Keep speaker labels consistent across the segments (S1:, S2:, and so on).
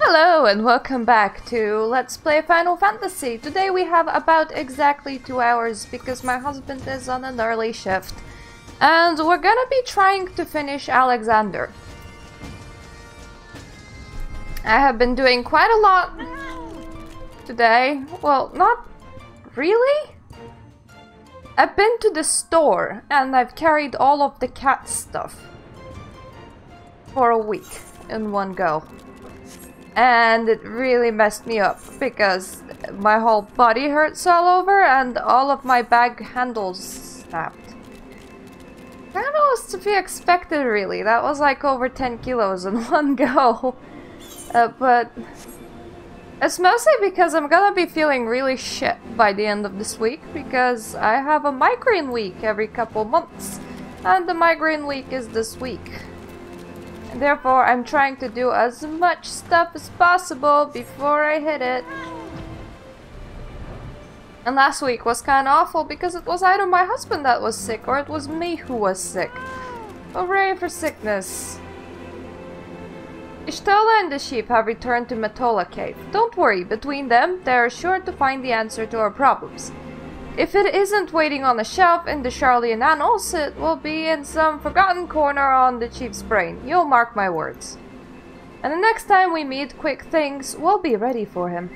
S1: Hello and welcome back to Let's Play Final Fantasy. Today we have about exactly 2 hours because my husband is on an early shift. And we're gonna be trying to finish Alexander. I have been doing quite a lot today. Well, not really. I've been to the store and I've carried all of the cat stuff for a week in one go. And it really messed me up because my whole body hurts all over and all of my bag handles snapped. Kind of was to be expected, really. That was like over 10 kilos in one go. But it's mostly because I'm gonna be feeling really shit by the end of this week because I have a migraine week every couple months. And the migraine week is this week. Therefore, I'm trying to do as much stuff as possible before I hit it. And last week was kind of awful because it was either my husband that was sick or it was me who was sick. Hooray for sickness. Ishtola and the sheep have returned to Matola Cave. Don't worry, between them, they are sure to find the answer to our problems. If it isn't waiting on a shelf in the Charlian Annals, it will be in some forgotten corner on the chief's brain. You'll mark my words. And the next time we meet Quick Things, we'll be ready for him.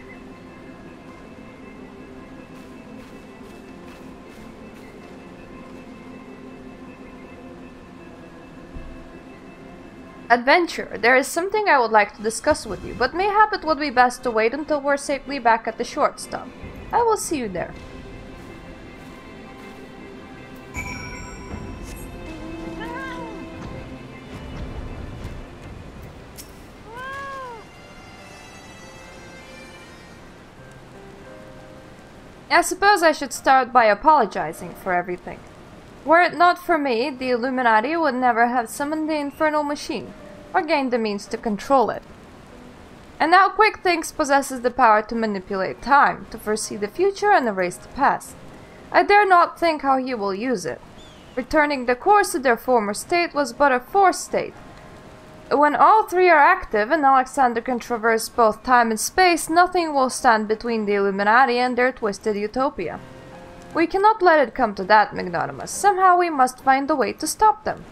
S1: Adventure. There is something I would like to discuss with you, but mayhap it would be best to wait until we're safely back at the short stop. I will see you there. I suppose I should start by apologizing for everything. Were it not for me, the Illuminati would never have summoned the infernal machine, or gained the means to control it. And now Quick Things possesses the power to manipulate time, to foresee the future and erase the past. I dare not think how he will use it. Returning the cores to their former state was but a forced state. When all three are active and Alexander can traverse both time and space, nothing will stand between the Illuminati and their twisted utopia. We cannot let it come to that, Magnanimous. Somehow we must find a way to stop them.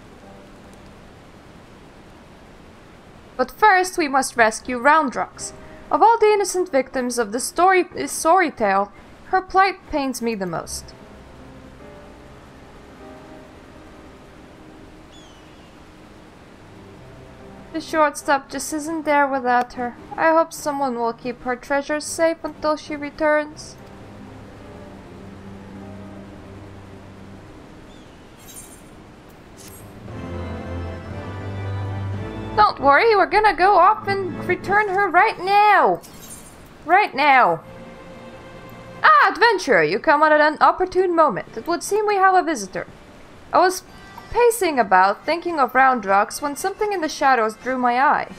S1: But first we must rescue Roundrux. Of all the innocent victims of the story tale, her plight pains me the most. The shortstop just isn't there without her. I hope someone will keep her treasures safe until she returns. Don't worry, we're gonna go off and return her right now! Right now! Ah, adventurer, you come at an opportune moment. It would seem we have a visitor. I was pacing about, thinking of Roundrux, when something in the shadows drew my eye.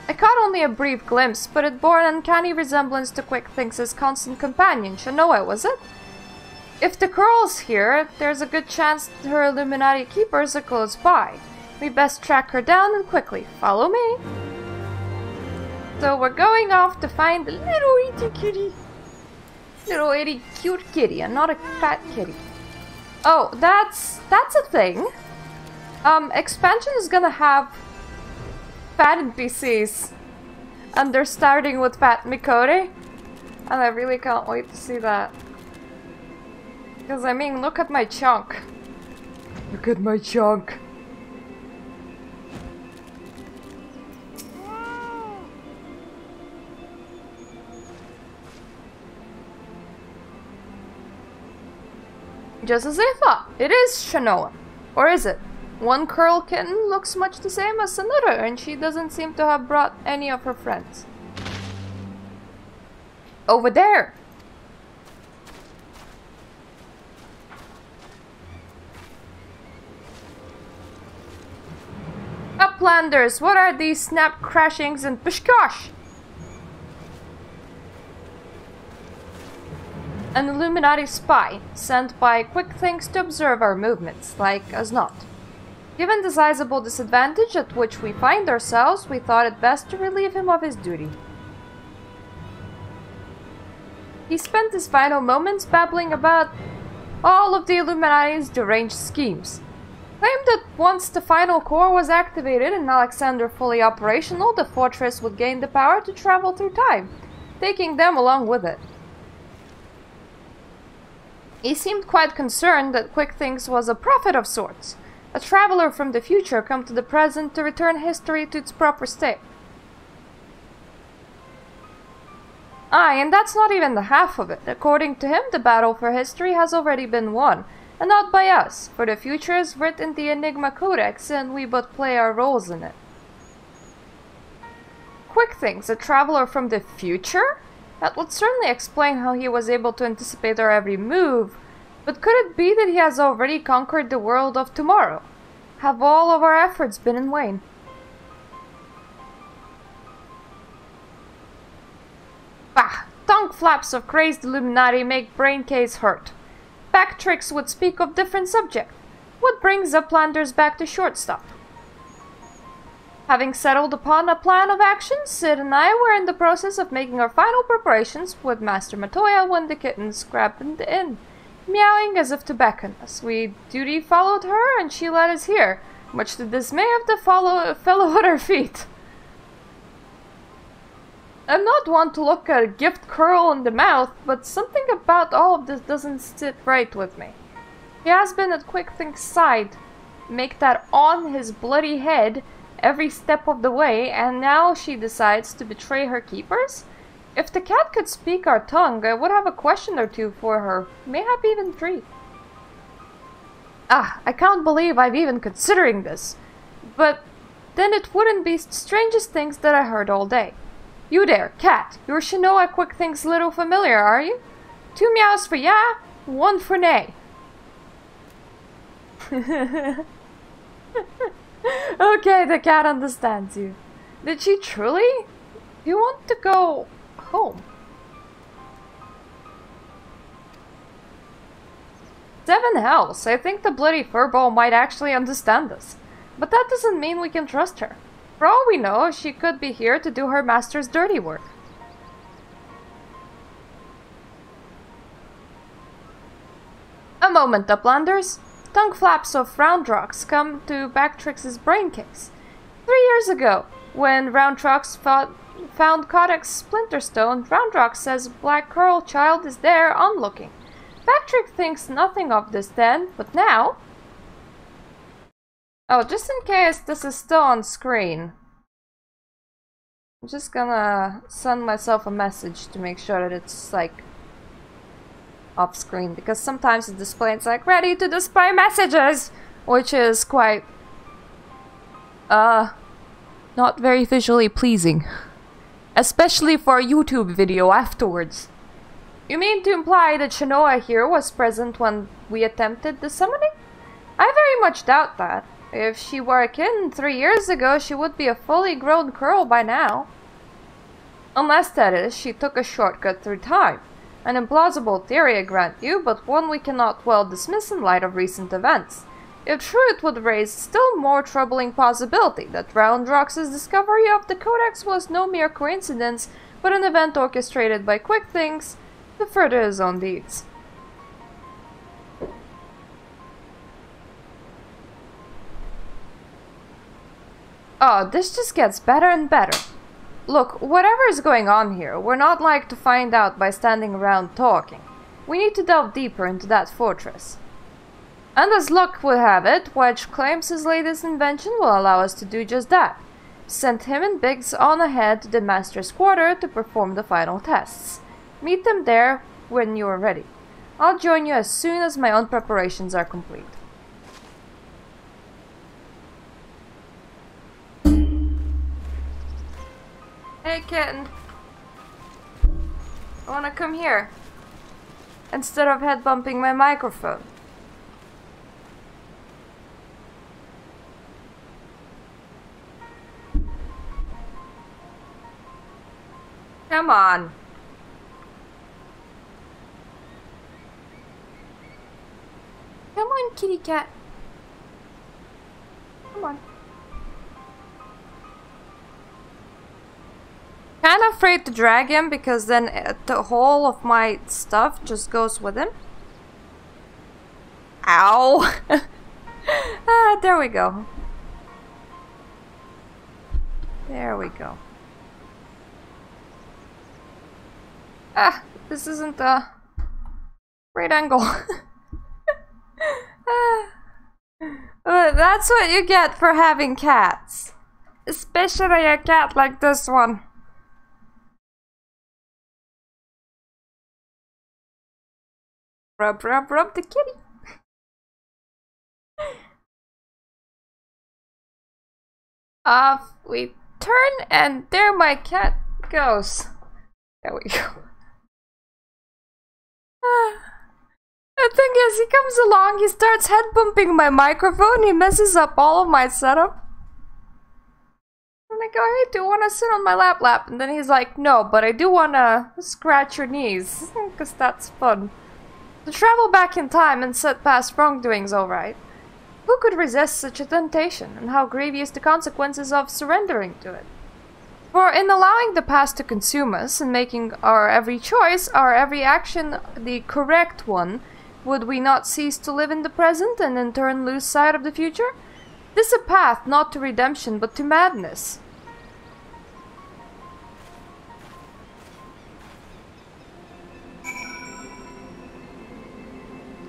S1: I caught only a brief glimpse, but it bore an uncanny resemblance to Quick Things' constant companion, Shanoa, was it? If the girl's here, there's a good chance that her Illuminati keepers are close by. We best track her down and quickly. Follow me. So we're going off to find the little itty kitty. Little itty cute kitty and not a fat kitty. Oh, that's a thing. Expansion is gonna have fat NPCs. And they're starting with Fat Mikote. And I really can't wait to see that. Because I mean, look at my chunk. Look at my chunk. Just as I thought, it is Shanoa. Or is it? One curl kitten looks much the same as another, and she doesn't seem to have brought any of her friends. Over there! Uplanders, what are these snap crashings and pishkosh? An Illuminati spy, sent by Quick Things to observe our movements, like as not. Given the sizable disadvantage at which we find ourselves, we thought it best to relieve him of his duty. He spent his final moments babbling about all of the Illuminati's deranged schemes. Claimed that once the final core was activated and Alexander fully operational, the fortress would gain the power to travel through time, taking them along with it. He seemed quite concerned that Quick Things was a prophet of sorts, a traveler from the future come to the present to return history to its proper state. Aye, and that's not even the half of it. According to him, the battle for history has already been won, and not by us, for the future is written in the Enigma Codex, and we but play our roles in it. Quick Things, a traveler from the future? That would certainly explain how he was able to anticipate our every move, but could it be that he has already conquered the world of tomorrow? Have all of our efforts been in vain? Bah! Tongue flaps of crazed Illuminati make brain case hurt. Back tricks would speak of different subject. What brings Uplanders back to shortstop? Having settled upon a plan of action, Sid and I were in the process of making our final preparations with Master Matoya when the kittens grabbed in, meowing as if to beckon us. We duty followed her and she led us here, much to the dismay of the fellow at our feet. I'm not one to look at a gift curl in the mouth, but something about all of this doesn't sit right with me. He has been at Quick Think's side, make that on his bloody head every step of the way, and now she decides to betray her keepers? If the cat could speak our tongue, I would have a question or two for her, mayhap even 3. Ah, I can't believe I've even considering this. But then it wouldn't be the strangest things that I heard all day. You there, cat, you're Shinoa Quick Think's little familiar, are you? 2 meows for yeah, 1 for nay. Okay, the cat understands you. Did she truly? You want to go home? 7 hells, I think the bloody furball might actually understand us. But that doesn't mean we can trust her. For all we know, she could be here to do her master's dirty work. A moment, Uplanders. Tongue flaps of Roundrox come to Backtrix's brain case. 3 years ago, when Roundrox found Codex Splinterstone, Roundrox says Black Curl Child is there onlooking. Backtrix thinks nothing of this then, but now... Oh, just in case this is still on screen, I'm just gonna send myself a message to make sure that it's, like, off screen, because sometimes the display is like, ready to display messages, which is quite, not very visually pleasing. Especially for a YouTube video afterwards. You mean to imply that Shinoa here was present when we attempted the summoning? I very much doubt that. If she were a kitten 3 years ago, she would be a fully grown curl by now. Unless, that is, she took a shortcut through time. An implausible theory, I grant you, but one we cannot well dismiss in light of recent events. If true, it would raise still more troubling possibility that Roundrox's discovery of the Codex was no mere coincidence, but an event orchestrated by Quick Things to further his own deeds. Oh, this just gets better and better. Look, whatever is going on here, we're not like to find out by standing around talking. We need to delve deeper into that fortress. And as luck would have it, Wedge claims his latest invention will allow us to do just that. Send him and Biggs on ahead to the Master's Quarter to perform the final tests. Meet them there when you are ready. I'll join you as soon as my own preparations are complete. Hey, kitten. I wanna come here. Instead of head bumping my microphone. Come on. Come on, kitty cat. on. Kinda afraid to drag him because then the whole of my stuff just goes with him. Ow! Ah, there we go. There we go. Ah, this isn't a great angle. That's what you get for having cats. Especially a cat like this one. Rub, rub, rub the kitty. Off we turn, and there my cat goes. There we go. The thing is, he comes along, he starts head bumping my microphone, he messes up all of my setup. And I go, hey, do you want to sit on my lap? And then he's like, no, but I do want to scratch your knees, because that's fun. To travel back in time and set past wrongdoings, alright. Who could resist such a temptation, and how grievous the consequences of surrendering to it? For in allowing the past to consume us, and making our every choice, our every action the correct one, would we not cease to live in the present, and in turn lose sight of the future? This is a path not to redemption, but to madness.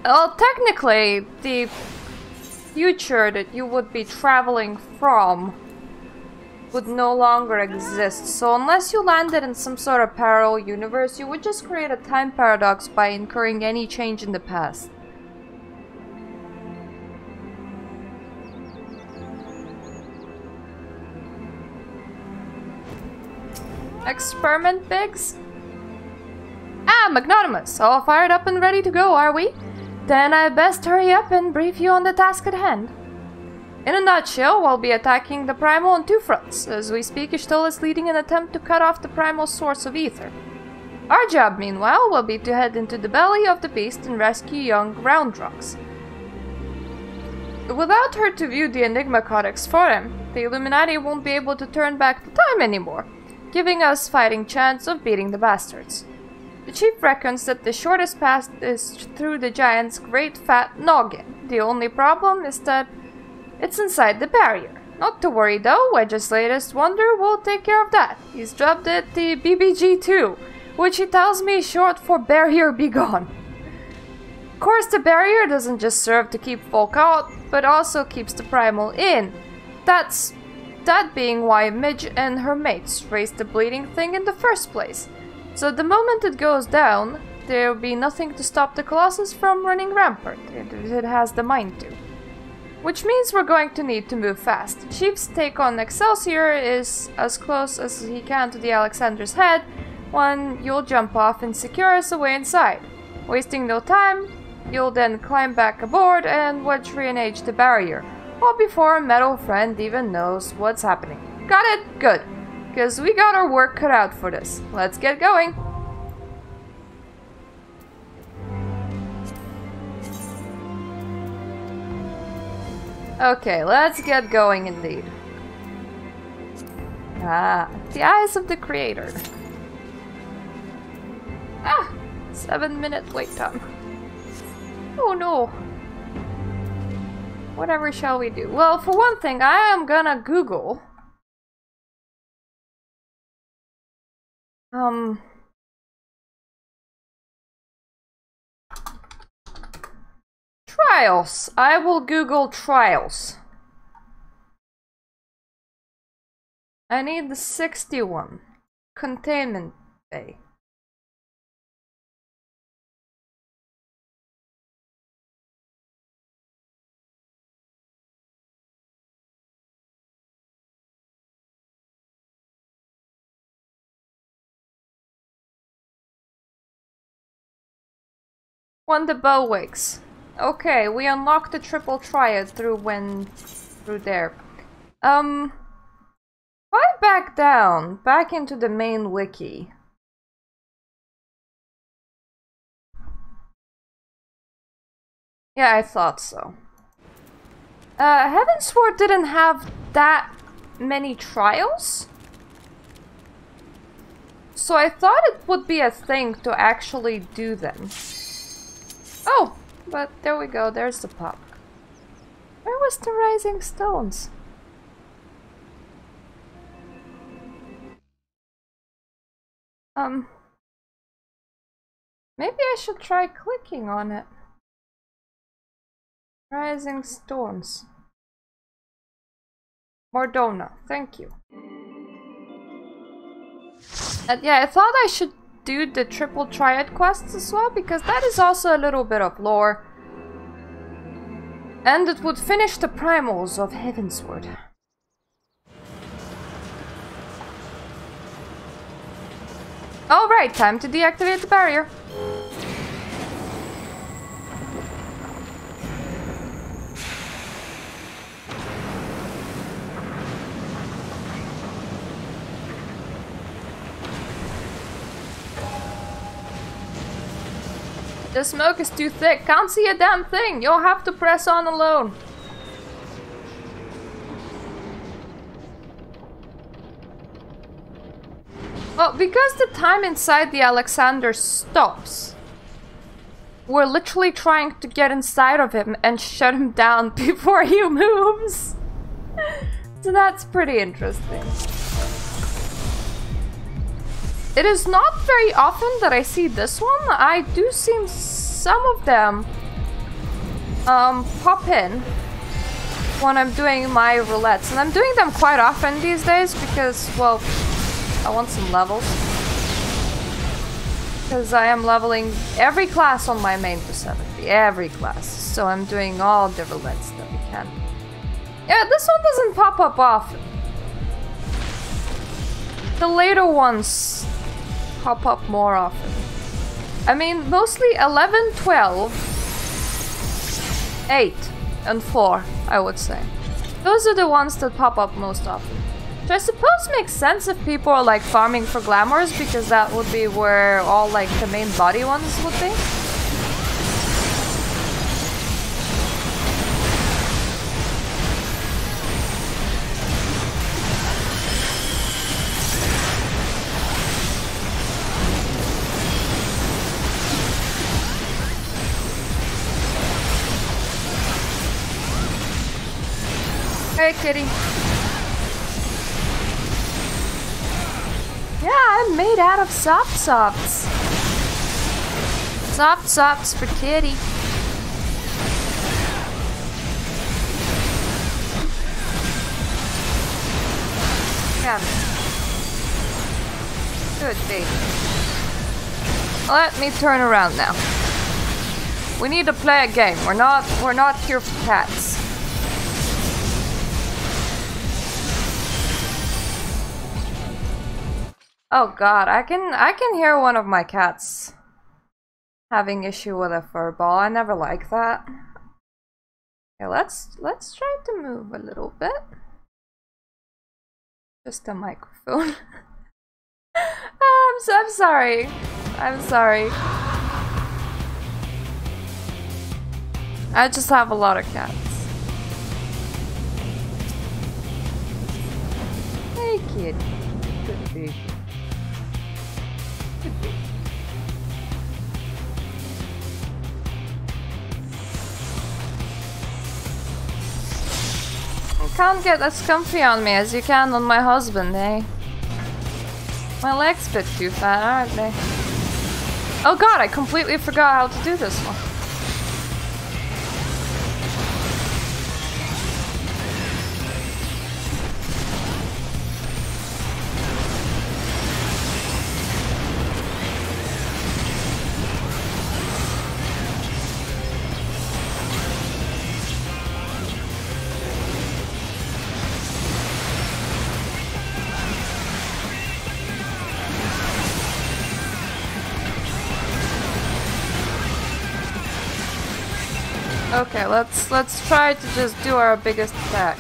S1: Well, technically, the future that you would be traveling from would no longer exist. So unless you landed in some sort of parallel universe, you would just create a time paradox by incurring any change in the past. Experiment Biggs? Ah, Magnanimous! All fired up and ready to go, are we? Then I best hurry up and brief you on the task at hand. In a nutshell, we'll be attacking the Primal on two fronts. As we speak, Ishtal is leading an attempt to cut off the Primal's source of ether. Our job, meanwhile, will be to head into the belly of the beast and rescue young Groundrocks. Without her to view the Enigma Codex for him, the Illuminati won't be able to turn back the time anymore, giving us fighting chance of beating the bastards. The chief reckons that the shortest path is through the giant's great fat noggin. The only problem is that it's inside the barrier. Not to worry though, Wedge's latest wonder will take care of that. He's dubbed it the BBG-2, which he tells me is short for Barrier Be Gone. Of course, the barrier doesn't just serve to keep folk out, but also keeps the Primal in. That being why Midge and her mates raised the bleeding thing in the first place. So the moment it goes down, there'll be nothing to stop the Colossus from running rampant, if it has the mind to. Which means we're going to need to move fast. Chief's take on Excelsior is as close as he can to the Alexander's head, when you'll jump off and secure us away inside. Wasting no time, you'll then climb back aboard and Wedge re-engage the barrier, all before Metal Friend even knows what's happening. Got it? Good. Because we got our work cut out for this. Let's get going. Okay, let's get going indeed. Ah, the eyes of the creator. Ah, 7-minute wait time. Oh no. Whatever shall we do? Well, for one thing, I am gonna Google trials. I will Google trials. I need the 61. Containment Bay. When the bell wakes. Okay, we unlocked the triple triad through there. If I back down, back into the main wiki. Yeah, I thought so. Heavensward didn't have that many trials. So I thought it would be a thing to actually do them. Oh, but there we go, there's the pop. Where was the rising stones? Maybe I should try clicking on it. Rising stones. Mordona, thank you. And yeah, I thought I should do the triple triad quests as well, because that is also a little bit of lore. And it would finish the primals of Heavensward. Alright, time to deactivate the barrier. The smoke is too thick, can't see a damn thing. You'll have to press on alone. Well, because the time inside the Alexander stops, we're literally trying to get inside of him and shut him down before he moves. So that's pretty interesting. It is not very often that I see this one. I do see some of them pop in when I'm doing my roulettes. And I'm doing them quite often these days because, well, I want some levels. Because I am leveling every class on my main to 70. Every class. So I'm doing all the roulettes that we can. Yeah, this one doesn't pop up often. The later ones pop up more often. I mean, mostly 11, 12, 8, and 4, I would say. Those are the ones that pop up most often. Which I suppose makes sense if people are like farming for glamours, because that would be where all like the main body ones would be. Hey, kitty. Yeah, I'm made out of soft softs. Soft softs for kitty. Come. Good baby. Let me turn around now. We need to play a game. We're not here for cats. Oh god, I can hear one of my cats having issue with a fur ball. I never like that. Okay, let's try to move a little bit. Just a microphone. I'm sorry. I'm sorry. I just have a lot of cats. Hey kid. Good baby. You can't get as comfy on me as you can on my husband, eh? My legs a bit too fat, aren't they? Oh god, I completely forgot how to do this one. Okay, let's try to just do our biggest attack.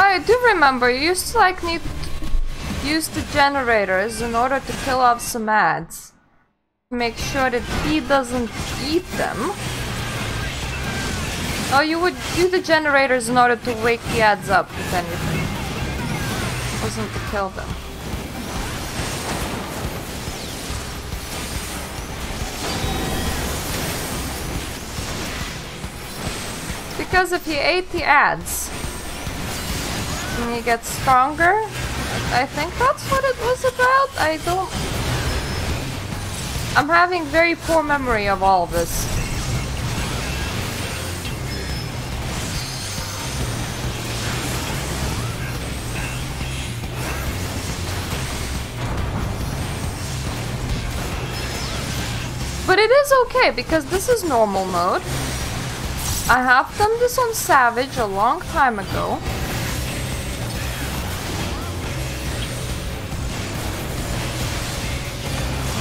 S1: I do remember you used to like need to use the generators in order to kill off some ads. Make sure that he doesn't eat them. Oh, you would do the generators in order to wake the ads up, if anything. Wasn't to kill them. Because if he ate the ads and he gets stronger, I think that's what it was about. I'm having very poor memory of all of this. But it is okay because this is normal mode. I have done this on Savage a long time ago.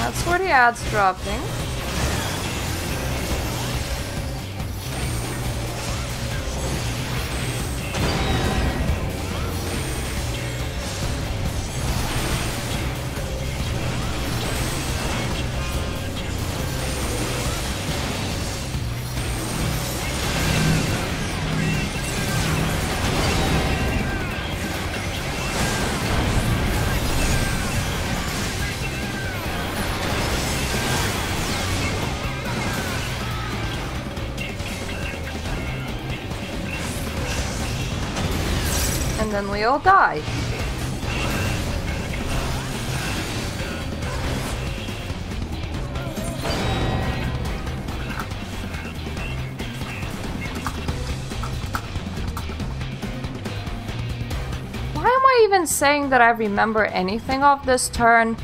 S1: That's where the ad's dropping. And then we all die. Why am I even saying that I remember anything of this turn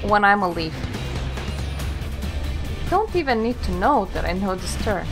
S1: when I'm a leaf? I don't even need to know that I know this turn.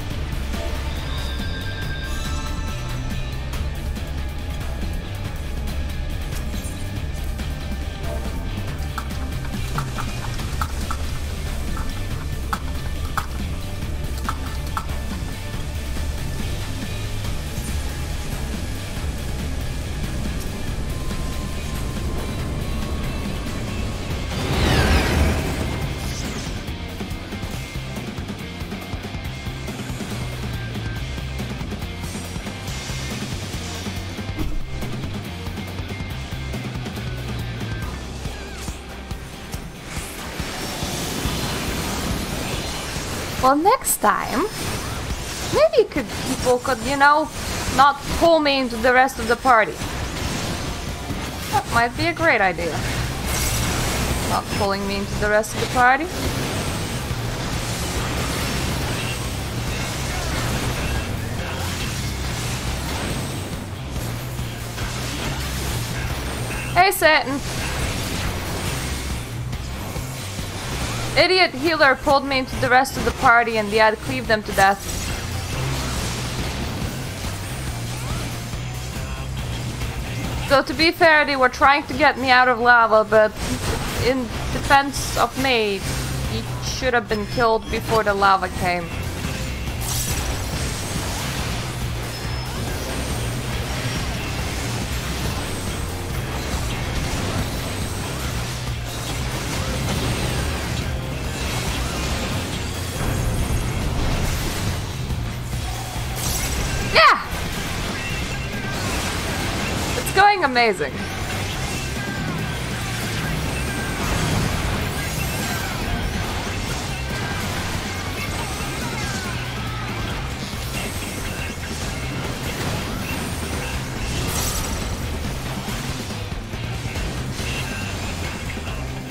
S1: Well, next time, maybe people could, you know, not pull me into the rest of the party. That might be a great idea. Not pulling me into the rest of the party. Hey, Satan. Idiot healer pulled me into the rest of the party and the ad cleaved them to death. So to be fair, they were trying to get me out of lava, but in defense of me, he should have been killed before the lava came. Amazing.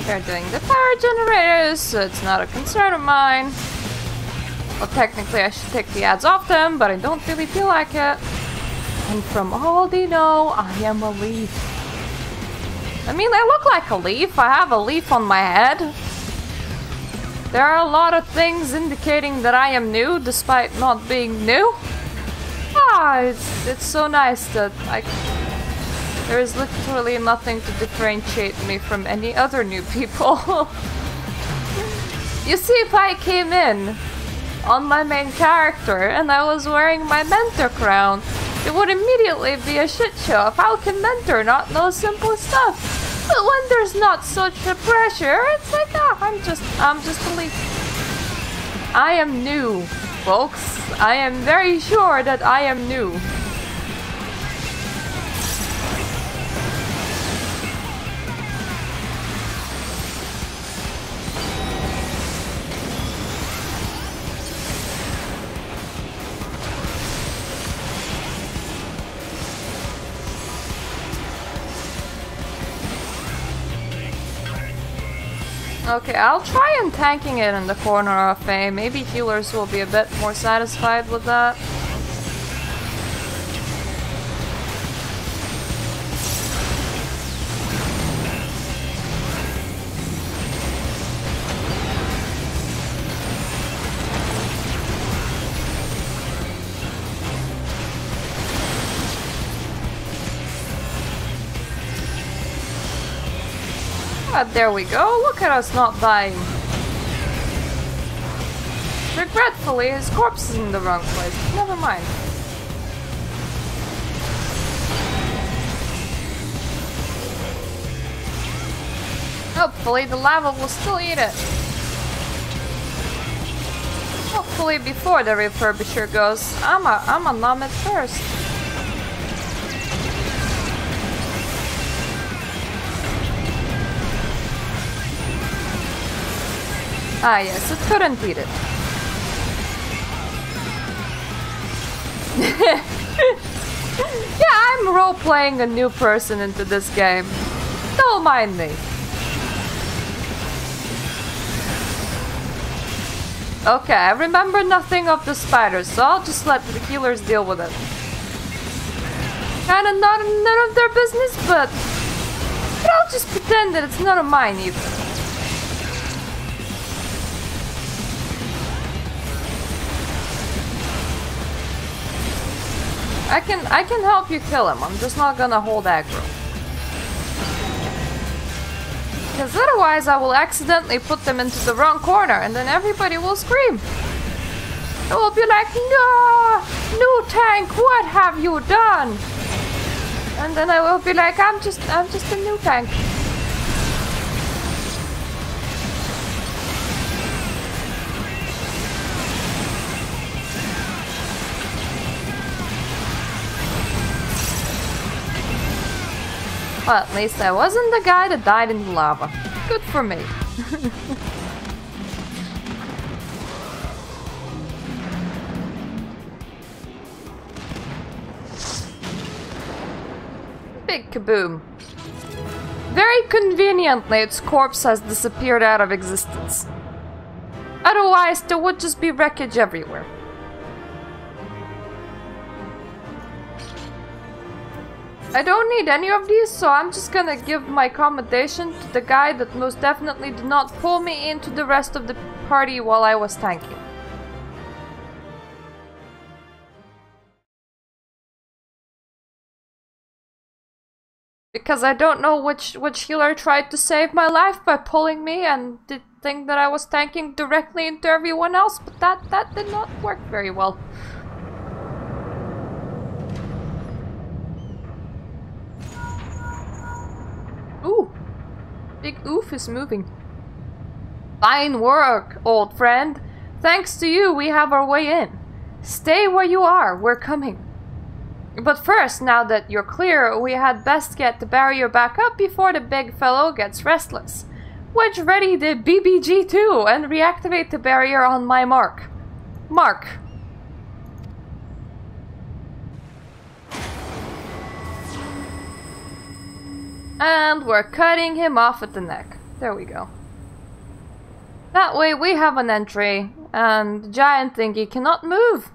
S1: They're doing the power generators, so it's not a concern of mine. Well, technically I should take the ads off them, but I don't really feel like it. And from all they know, I am a leaf. I mean, I look like a leaf. I have a leaf on my head. There are a lot of things indicating that I am new, despite not being new. It's so nice that there is literally nothing to differentiate me from any other new people. You see, if I came in on my main character and I was wearing my mentor crown, it would immediately be a shit show of how can Mentor not know simple stuff. But when there's not such a pressure, it's like, I'm just a leaf. I am new, folks. I am very sure that I am new. Okay, I'll try and tanking it in the corner of A. Maybe healers will be a bit more satisfied with that. But there we go, look at us not dying. Regretfully, his corpse is in the wrong place. Never mind. Hopefully the lava will still eat it. Hopefully before the refurbisher goes. I'ma numb it first. Ah yes, it couldn't beat it. Yeah, I'm role-playing a new person into this game. Don't mind me. Okay, I remember nothing of the spiders, so I'll just let the healers deal with it. Kinda none of their business, but I'll just pretend that it's none of mine either. I can help you kill him, I'm just not gonna hold aggro. Because otherwise I will accidentally put them into the wrong corner and then everybody will scream. It will be like, no! New tank, what have you done? And then I will be like, I'm just a new tank. Well, at least I wasn't the guy that died in the lava. Good for me. Big kaboom. Very conveniently, its corpse has disappeared out of existence. Otherwise, there would just be wreckage everywhere. I don't need any of these, so I'm just gonna give my commendation to the guy that most definitely did not pull me into the rest of the party while I was tanking. Because I don't know which healer tried to save my life by pulling me and did think that I was tanking directly into everyone else, but that did not work very well. Ooh! Big oof is moving. Fine work, old friend. Thanks to you, we have our way in. Stay where you are, we're coming. But first, now that you're clear, we had best get the barrier back up before the big fellow gets restless. Wedge ready the BBG-2 and reactivate the barrier on my mark. Mark. And we're cutting him off at the neck. There we go. That way we have an entry, and the giant thingy cannot move.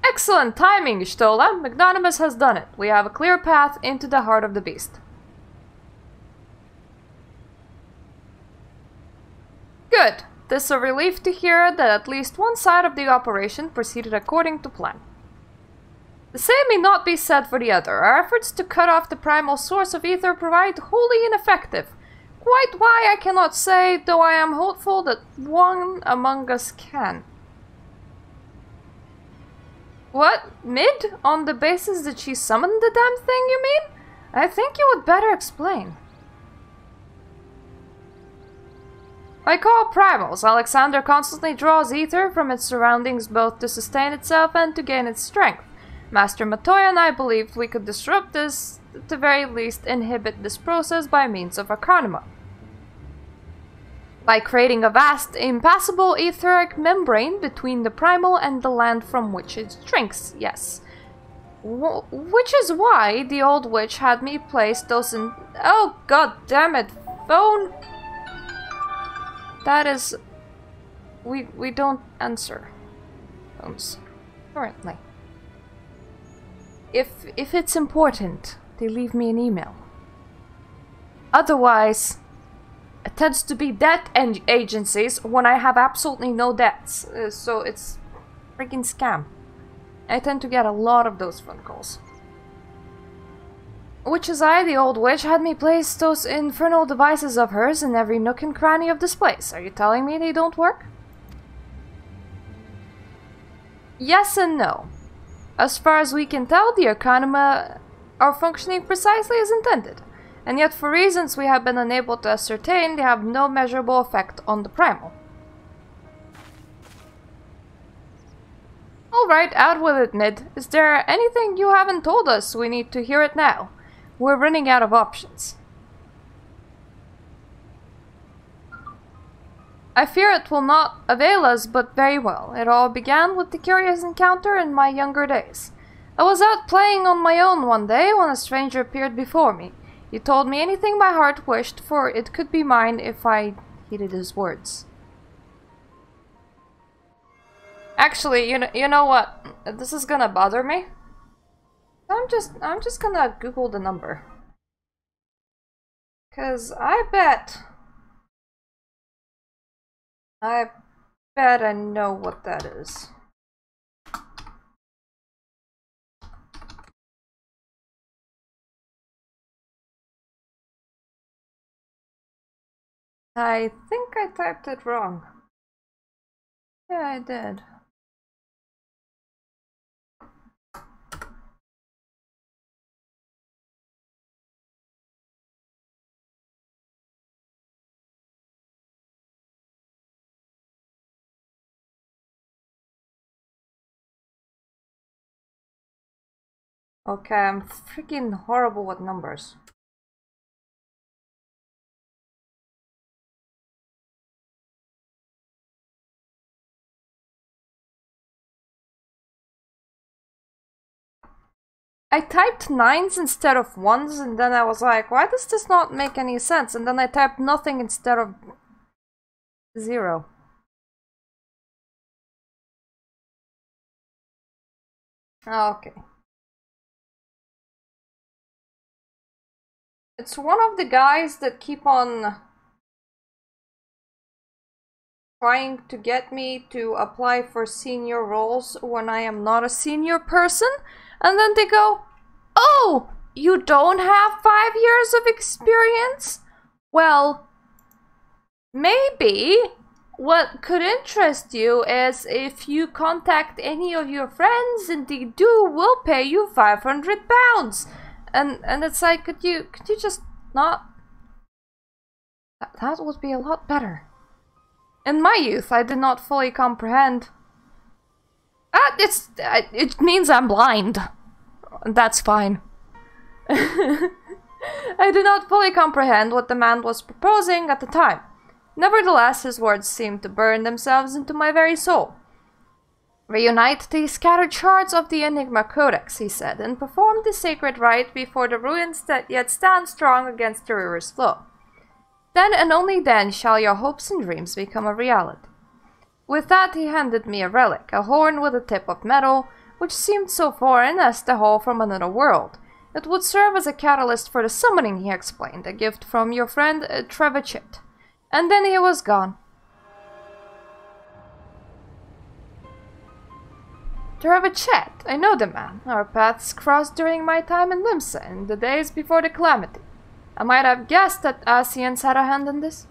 S1: Excellent timing, Stola. Magnanimous has done it. We have a clear path into the heart of the beast. Good. This is a relief to hear that at least one side of the operation proceeded according to plan. The same may not be said for the other. Our efforts to cut off the primal source of ether provide wholly ineffective. Quite why I cannot say, though I am hopeful that one among us can. What? Mid? On the basis that she summoned the damn thing, you mean? I think you would better explain. Like all primals, Alexander constantly draws ether from its surroundings both to sustain itself and to gain its strength. Master Matoya and I believed we could disrupt this, at the very least inhibit this process by means of Arcanima. By creating a vast, impassable etheric membrane between the primal and the land from which it drinks, yes. Which is why the old witch had me place those in— Oh, god damn it, phone! That is— We don't answer phones currently. If it's important, they leave me an email. Otherwise, it tends to be debt agencies when I have absolutely no debts, so it's a freaking scam. I tend to get a lot of those phone calls. Which is why the old witch had me place those infernal devices of hers in every nook and cranny of this place. Are you telling me they don't work? Yes and no. As far as we can tell, the Arcanima are functioning precisely as intended, and yet for reasons we have been unable to ascertain, they have no measurable effect on the primal. Alright, out with it, Mid. Is there anything you haven't told us? We need to hear it now. We're running out of options. I fear it will not avail us, but very well. It all began with the curious encounter in my younger days. I was out playing on my own one day when a stranger appeared before me. He told me anything my heart wished, for it could be mine if I heeded his words. Actually, you know what? This is gonna bother me. I'm just gonna Google the number. 'Cause I bet I know what that is. I think I typed it wrong. Yeah, I did. Okay, I'm freaking horrible with numbers. I typed 9s instead of 1s, and then I was like, why does this not make any sense? And then I typed nothing instead of 0. Okay. It's one of the guys that keep on trying to get me to apply for senior roles when I am not a senior person, and then they go, "Oh, you don't have 5 years of experience? Well, maybe what could interest you is if you contact any of your friends and they do, we'll pay you £500. And it's like, could you just not? That would be a lot better. In my youth, I did not fully comprehend. It means I'm blind. That's fine. I did not fully comprehend what the man was proposing at the time. Nevertheless, his words seemed to burn themselves into my very soul. "Reunite the scattered shards of the Enigma Codex," he said, "and perform the sacred rite before the ruins that yet stand strong against the river's flow. Then and only then shall your hopes and dreams become a reality." With that, he handed me a relic, a horn with a tip of metal, which seemed so foreign as the hole from another world. "It would serve as a catalyst for the summoning," he explained, "a gift from your friend Trevachit." And then he was gone. Travichet, I know the man. Our paths crossed during my time in Limsa in the days before the calamity. I might have guessed that Asians had a hand in this.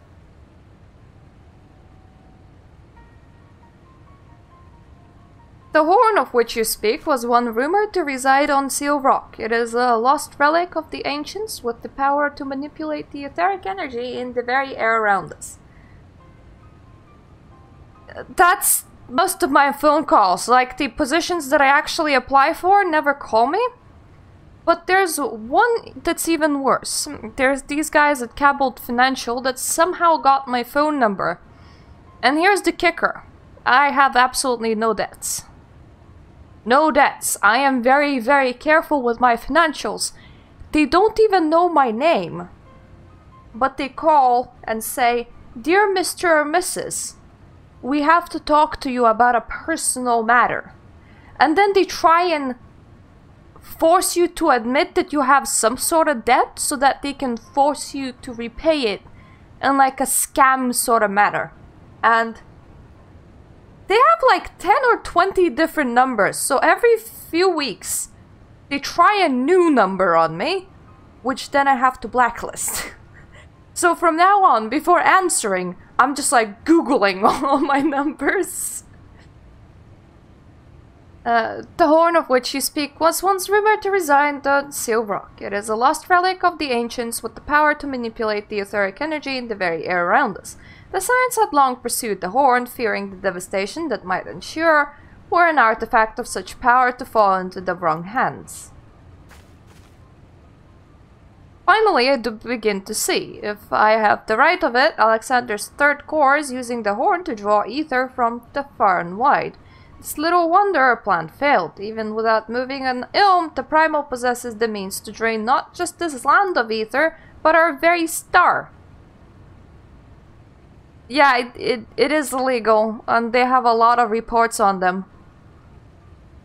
S1: The horn of which you speak was one rumored to reside on Seal Rock. It is a lost relic of the ancients with the power to manipulate the etheric energy in the very air around us. That's most of my phone calls. Like, the positions that I actually apply for never call me. But there's one that's even worse. There's these guys at Cabot Financial that somehow got my phone number. And here's the kicker. I have absolutely no debts. No debts. I am very, very careful with my financials. They don't even know my name. But they call and say, "Dear Mr. or Mrs., we have to talk to you about a personal matter." And then they try and force you to admit that you have some sort of debt so that they can force you to repay it in like a scam sort of manner. And they have like 10 or 20 different numbers, so every few weeks they try a new number on me, which then I have to blacklist. So from now on, before answering, I'm just like Googling all my numbers. The horn of which you speak was once rumored to reside on Seal Rock. It is a lost relic of the ancients with the power to manipulate the etheric energy in the very air around us. The Science had long pursued the horn, fearing the devastation that might ensure were an artifact of such power to fall into the wrong hands. Finally, I do begin to see. If I have the right of it, Alexander's third core is using the horn to draw ether from the far and wide. It's little wonder our plan failed. Even without moving an ilm, the Primal possesses the means to drain not just this land of ether, but our very star. Yeah, it is illegal, and they have a lot of reports on them.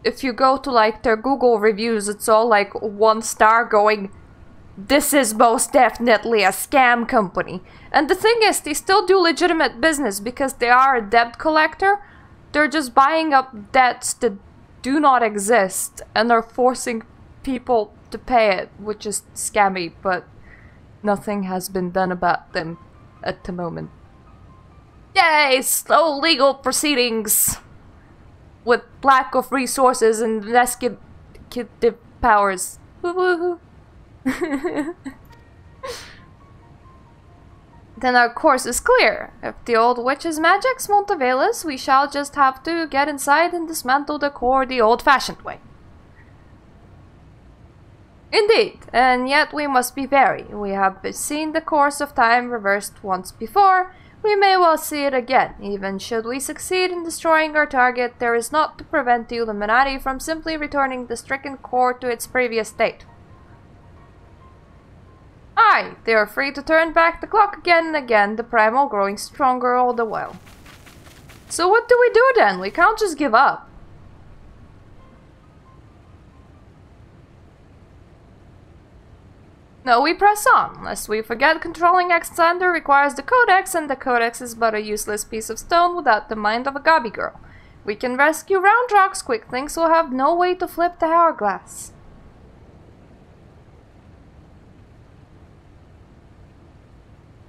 S1: If you go to like their Google reviews, it's all like 1 star going, "This is most definitely a scam company." And the thing is, they still do legitimate business because they are a debt collector. They're just buying up debts that do not exist and are forcing people to pay it, which is scammy, but nothing has been done about them at the moment. Yay! Slow legal proceedings with lack of resources and investigative powers. Woohoo! Then our course is clear. If the old witch's magics won't avail us, we shall just have to get inside and dismantle the core the old-fashioned way. Indeed, and yet we must be wary. We have seen the course of time reversed once before. We may well see it again. Even should we succeed in destroying our target, there is naught to prevent the Illuminati from simply returning the stricken core to its previous state. Aye, they are free to turn back the clock again and again, the Primal growing stronger all the while. So what do we do then? We can't just give up. No, we press on, lest we forget controlling Alexander requires the Codex, and the Codex is but a useless piece of stone without the mind of a gobby girl. We can rescue Roundrock's quick things will have no way to flip the hourglass.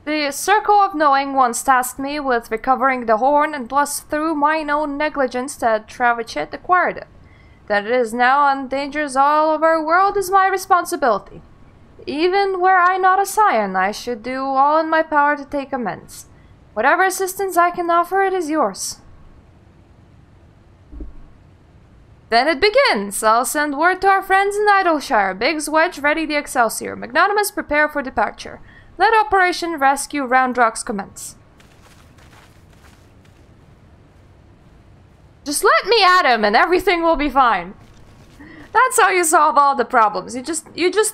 S1: The Circle of Knowing once tasked me with recovering the horn, and was through mine own negligence that Travichet acquired it. That it is now endangers all of our world is my responsibility. Even were I not a scion, I should do all in my power to take amends. Whatever assistance I can offer, it is yours. Then it begins! I'll send word to our friends in Idleshire. Biggs, Wedge, ready the Excelsior. Magnanimous, prepare for departure. Let Operation Rescue Roundrocks commence. Just let me at him and everything will be fine. That's how you solve all the problems. You just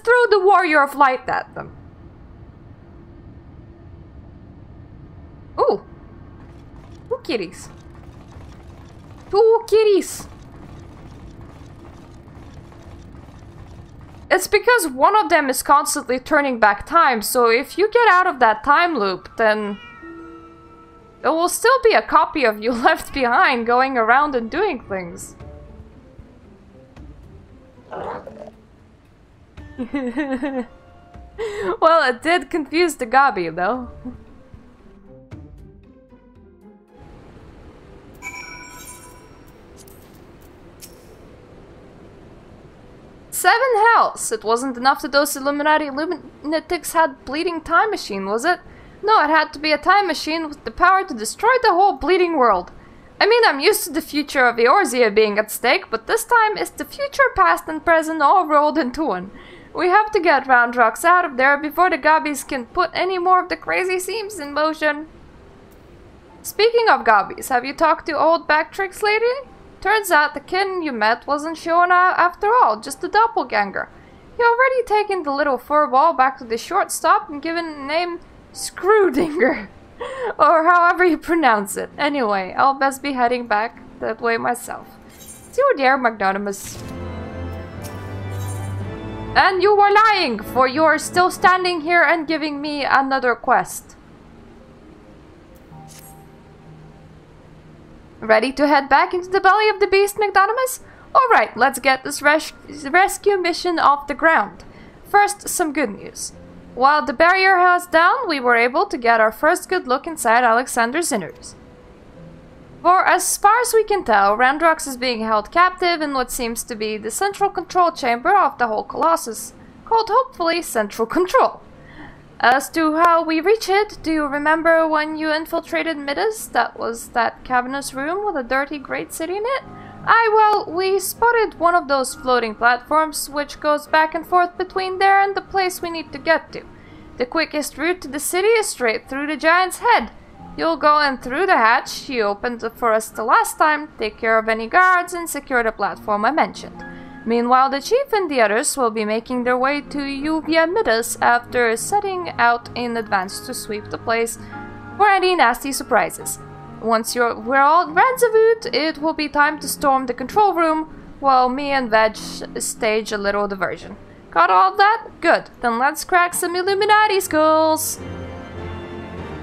S1: threw the Warrior of Light at them. Ooh. 2 kitties. 2 kitties. It's because one of them is constantly turning back time, so if you get out of that time loop, then there will still be a copy of you left behind going around and doing things. Well, it did confuse the Gabi, though. Seven hells! It wasn't enough that those Illuminati lunatics had bleeding time machine, was it? No, it had to be a time machine with the power to destroy the whole bleeding world. I mean, I'm used to the future of Eorzea being at stake, but this time it's the future, past, and present all rolled into one. We have to get Roundrocks out of there before the Gabbies can put any more of the crazy seams in motion. Speaking of Gabbies, have you talked to old Backtricks lately? Turns out the kid you met wasn't showing out after all, just a doppelganger. He already taken the little furball back to the shortstop and given the name Screwdinger. Or however you pronounce it. Anyway, I'll best be heading back that way myself. See you there, Magnanimous. And you were lying, for you're still standing here and giving me another quest. Ready to head back into the belly of the beast, Magnanimous? Alright, let's get this rescue mission off the ground. First, some good news. While the barrier was down, we were able to get our first good look inside Alexander's innards. For as far as we can tell, Roundrocks is being held captive in what seems to be the central control chamber of the whole Colossus, called hopefully Central Control. As to how we reach it, do you remember when you infiltrated Midas? That was that cavernous room with a dirty great city in it? Well, we spotted one of those floating platforms which goes back and forth between there and the place we need to get to. The quickest route to the city is straight through the giant's head. You'll go in through the hatch he opened for us the last time, take care of any guards, and secure the platform I mentioned. Meanwhile, the chief and the others will be making their way to you via Midas after setting out in advance to sweep the place for any nasty surprises. Once we're all rendezvoused, it will be time to storm the control room, while me and Veg stage a little diversion. Got all of that? Good. Then let's crack some Illuminati skulls!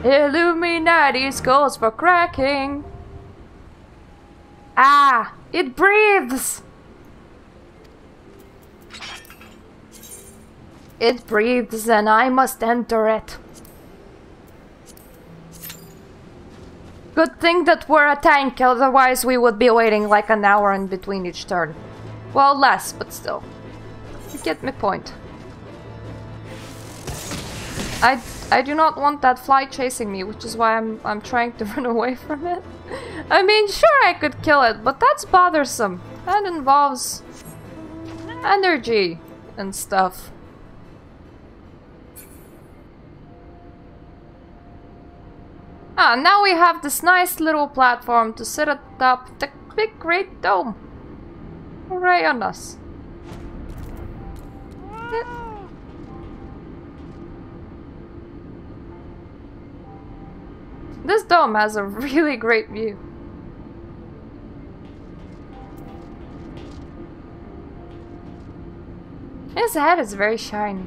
S1: Illuminati skulls for cracking! Ah! It breathes! It breathes and I must enter it. Good thing that we're a tank, otherwise we would be waiting like an hour in between each turn. Well, less, but still. You get my point. I do not want that fly chasing me, which is why I'm trying to run away from it. I mean, sure I could kill it, but that's bothersome. That involves energy and stuff. Ah, now we have this nice little platform to sit at the top of the big great dome. Hooray on us. This dome has a really great view. His head is very shiny.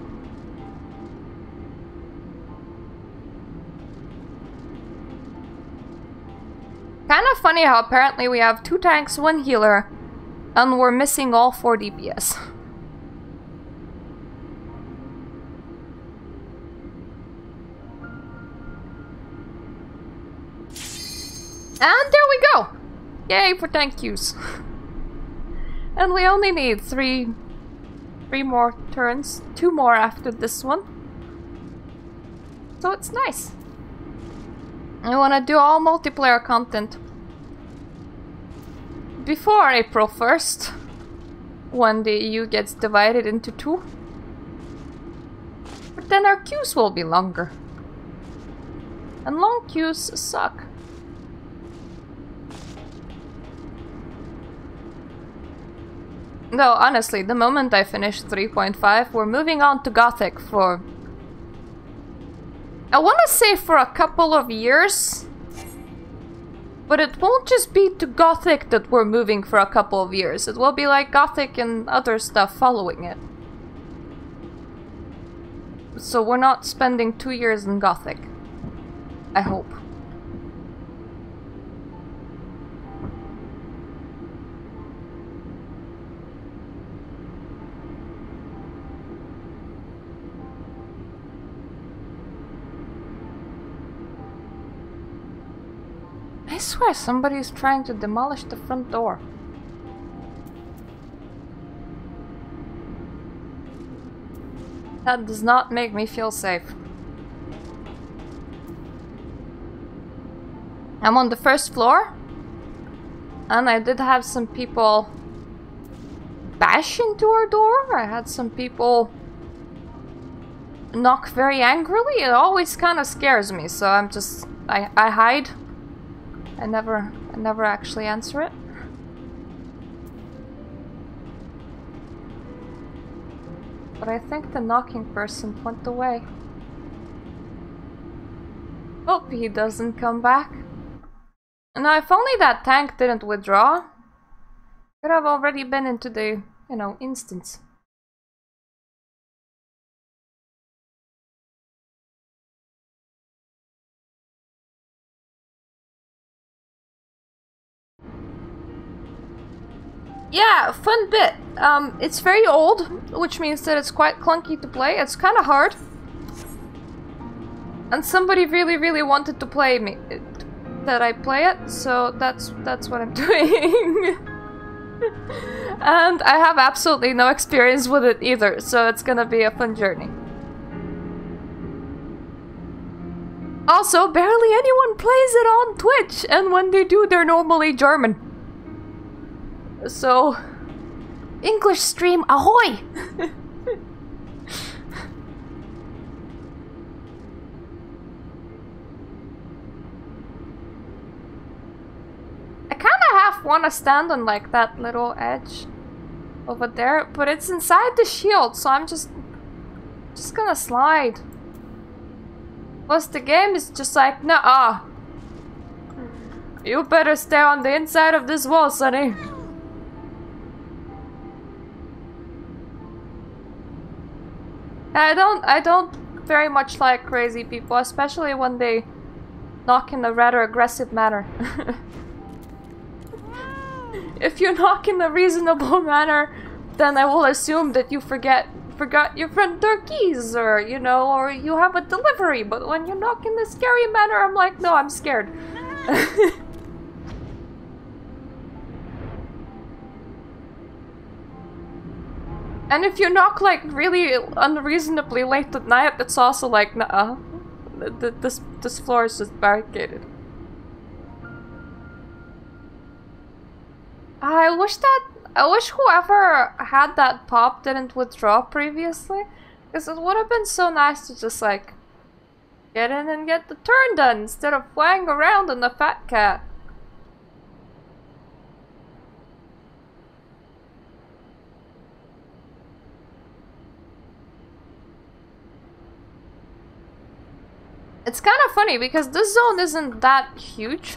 S1: Kind of funny how apparently we have 2 tanks, 1 healer, and we're missing all 4 DPS. And there we go! Yay for tank use. And we only need 3 more turns, 2 more after this one. So it's nice. I want to do all multiplayer content before April 1st, when the EU gets divided into 2. But then our queues will be longer. And long queues suck. Though, honestly, the moment I finish 3.5, we're moving on to Gothic for... I want to say for a couple of years, but it won't just be to Gothic that we're moving for a couple of years. It will be like Gothic and other stuff following it. So we're not spending 2 years in Gothic. I hope. I swear somebody's trying to demolish the front door. That does not make me feel safe. I'm on the first floor. And I did have some people bash into our door. I had some people knock very angrily. It always kind of scares me, so I'm just... I hide. I never actually answer it. But I think the knocking person went away. Hope he doesn't come back. Now, if only that tank didn't withdraw, could have already been into the, you know, instance. Yeah, fun bit. It's very old, which means that it's quite clunky to play. It's kind of hard. And somebody really wanted to play me. That I play it, so that's what I'm doing. And I have absolutely no experience with it either, so it's gonna be a fun journey. Also, barely anyone plays it on Twitch, and when they do, they're normally German. So, English stream ahoy! I kinda half wanna stand on like that little edge over there, but it's inside the shield, so I'm just gonna slide. Plus the game is just like, nah. You better stay on the inside of this wall, sonny. I don't very much like crazy people, especially when they knock in a rather aggressive manner. If you knock in a reasonable manner, then I will assume that you forgot your front door keys, or, you know, or you have a delivery. But when you knock in a scary manner, I'm like, no, I'm scared. And if you knock like really unreasonably late at night, it's also like, nah, this floor is just barricaded. I wish whoever had that pop didn't withdraw previously, because it would have been so nice to just like get in and get the turn done instead of flying around on the fat cat. It's kind of funny because this zone isn't that huge.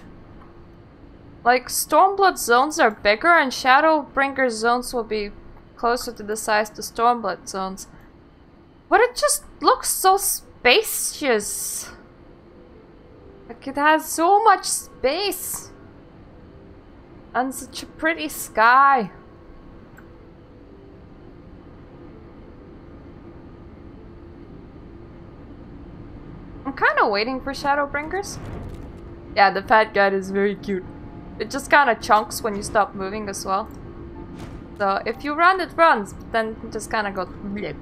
S1: Like, Stormblood zones are bigger and Shadowbringer zones will be closer to the size to Stormblood zones. But it just looks so spacious. Like, it has so much space. And such a pretty sky. I'm kind of waiting for Shadowbringers. Yeah, the fat guy is very cute. It just kind of chunks when you stop moving as well. So if you run, it runs, but then it just kind of goes blip.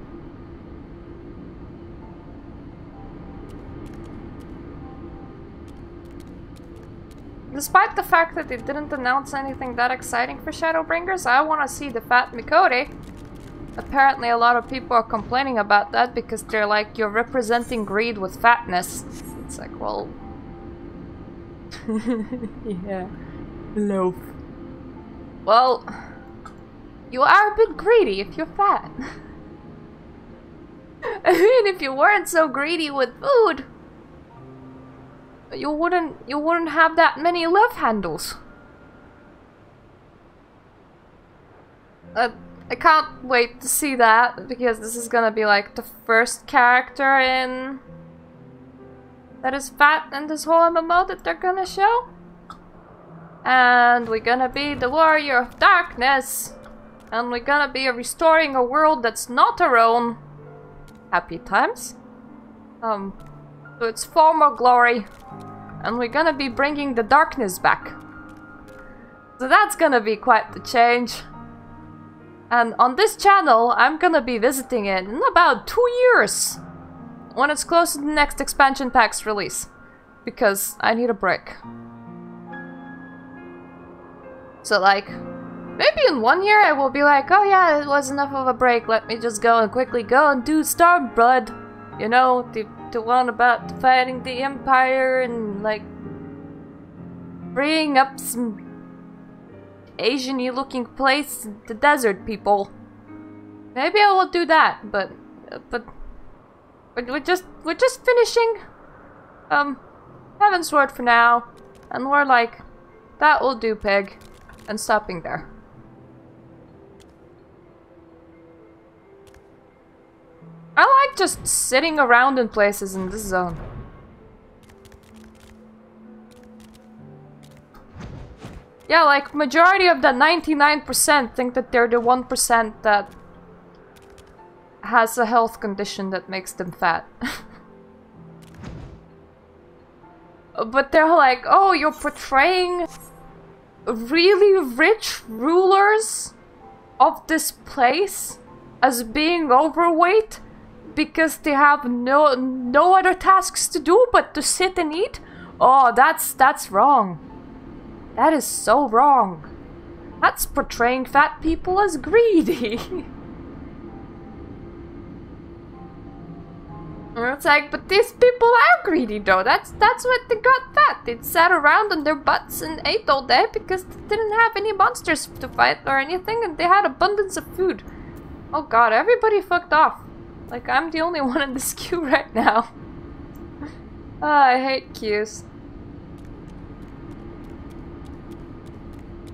S1: Despite the fact that they didn't announce anything that exciting for Shadowbringers, I want to see the fat Mikori. Apparently a lot of people are complaining about that because they're like, you're representing greed with fatness. It's like, well... yeah. Loaf. Well... you are a bit greedy if you're fat. I mean, if you weren't so greedy with food, you wouldn't have that many love handles. I can't wait to see that, because this is gonna be like the first character in that is fat in this whole MMO that they're gonna show. And we're gonna be the warrior of darkness. And we're gonna be restoring a world that's not our own. Happy times. To its former glory. and we're gonna be bringing the darkness back. So that's gonna be quite the change. And on this channel, I'm gonna be visiting it in about 2 years, when it's close to the next expansion pack's release, because I need a break. So like, maybe in 1 year I will be like, oh yeah, it was enough of a break, let me just go and quickly go and do Stormblood, you know, the one about fighting the Empire and like bringing up some Asian-y looking place, the desert people. Maybe I will do that, but we're just finishing Heaven's Sword for now, and we're like, that will do, pig, and stopping there. I like just sitting around in places in this zone. Yeah, like, majority of the 99% think that they're the 1% that has a health condition that makes them fat. But they're like, oh, you're portraying really rich rulers of this place as being overweight because they have no other tasks to do but to sit and eat? Oh, that's wrong. That is so wrong. That's portraying fat people as greedy. It's like, but these people are greedy though. That's what they got fat. They sat around on their butts and ate all day because they didn't have any monsters to fight or anything, and they had abundance of food. Oh god, everybody fucked off. Like, I'm the only one in this queue right now. I hate queues.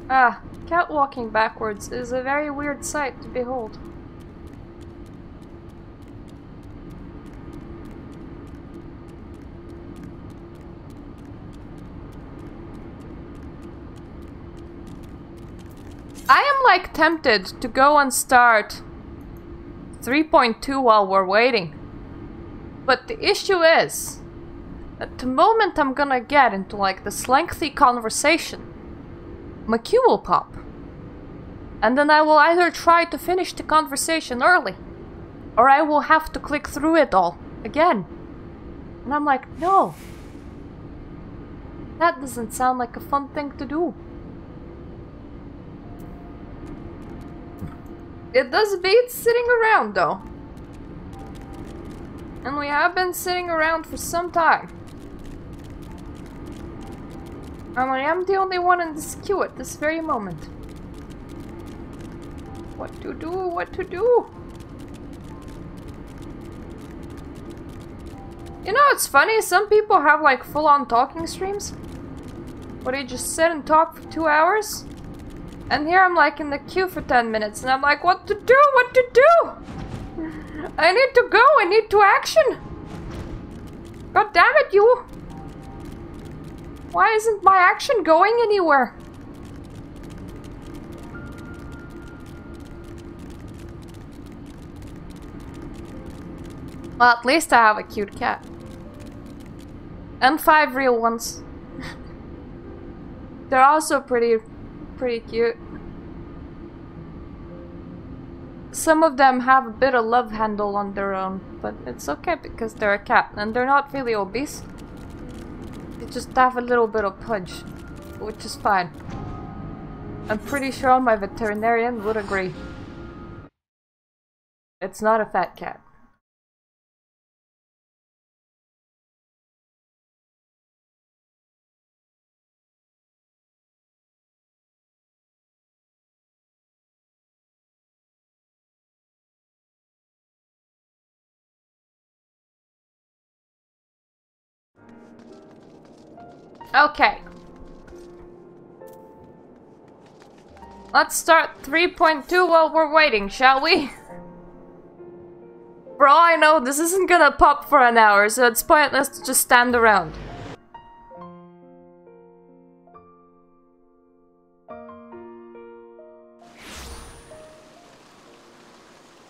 S1: Cat walking backwards is a very weird sight to behold. I am like tempted to go and start 3.2 while we're waiting. But the issue is, at the moment I'm gonna get into like this lengthy conversation, my queue will pop. And then I will either try to finish the conversation early, or I will have to click through it all again. And I'm like, no. That doesn't sound like a fun thing to do. It does beat sitting around though. And we have been sitting around for some time. And I am the only one in this queue at this very moment. What to do? What to do? You know, it's funny, some people have like full-on talking streams where they just sit and talk for 2 hours. And here I'm like in the queue for 10 minutes and I'm like, what to do? What to do? I need to go, I need to action. God damn it, you. Why isn't my action going anywhere? Well, at least I have a cute cat. And 5 real ones. They're also pretty cute. Some of them have a bit of love handle on their own, but it's okay because they're a cat and they're not really obese. They just have a little bit of pudge, which is fine. I'm pretty sure my veterinarian would agree. It's not a fat cat. Okay. Let's start 3.2 while we're waiting, shall we? For all I know, this isn't gonna pop for an hour, so it's pointless to just stand around.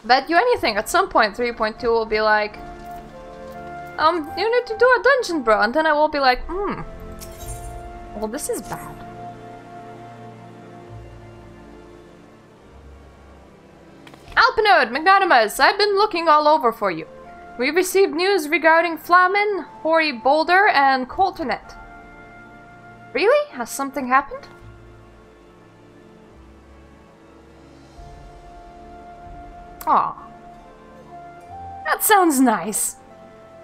S1: Bet you anything, at some point 3.2 will be like, you need to do a dungeon, bro, and then I will be like, Well, this is bad. Alpinode, Magnanimous, I've been looking all over for you. We've received news regarding Flamin, Hoary Boulder, and Colternet. Really? Has something happened? Aw. That sounds nice.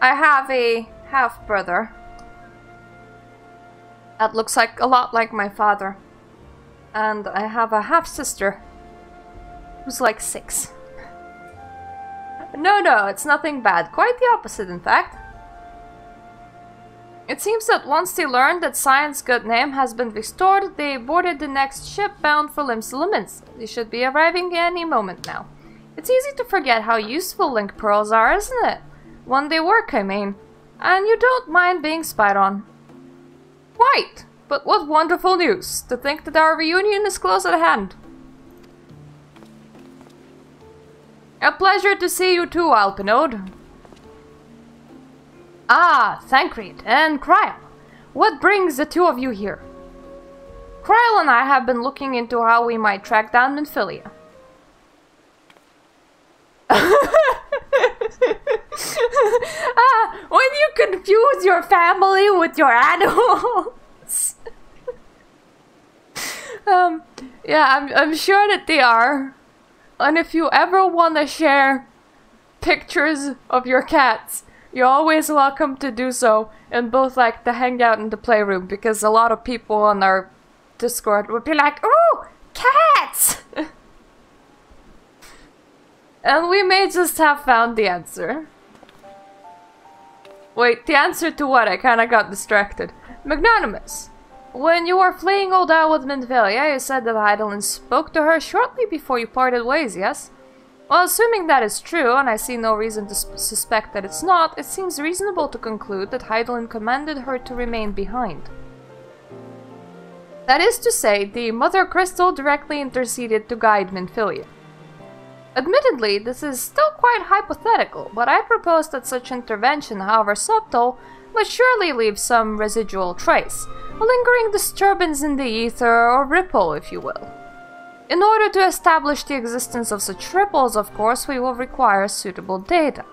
S1: I have a half-brother that looks like a lot like my father. And I have a half-sister who's like 6. No, it's nothing bad. Quite the opposite, in fact. It seems that once they learned that Cyan's good name has been restored, they boarded the next ship bound for Limits. They should be arriving any moment now. It's easy to forget how useful link pearls are, isn't it? When they work, I mean. And you don't mind being spied on. Quite! But what wonderful news! To think that our reunion is close at hand. A pleasure to see you too, Alpinode. Ah, Thancred and Cryle. What brings the two of you here? Cryle and I have been looking into how we might track down Minfilia. When you confuse your family with your animals. Yeah, I'm sure that they are. And if you ever want to share pictures of your cats, you're always welcome to do so in both like the hangout and the playroom, because a lot of people on our Discord would be like, "Ooh, cats!" And we may just have found the answer. Wait, the answer to what? I kinda got distracted. Magnanimous. When you were fleeing Oda with Minfilia, you said that Heidelin spoke to her shortly before you parted ways, yes? Well, assuming that is true, and I see no reason to suspect that it's not, it seems reasonable to conclude that Heidelin commanded her to remain behind. That is to say, the Mother Crystal directly interceded to guide Minfilia. Admittedly, this is still quite hypothetical, but I propose that such intervention, however subtle, must surely leave some residual trace, a lingering disturbance in the ether, or ripple, if you will. In order to establish the existence of such ripples, of course, we will require suitable data.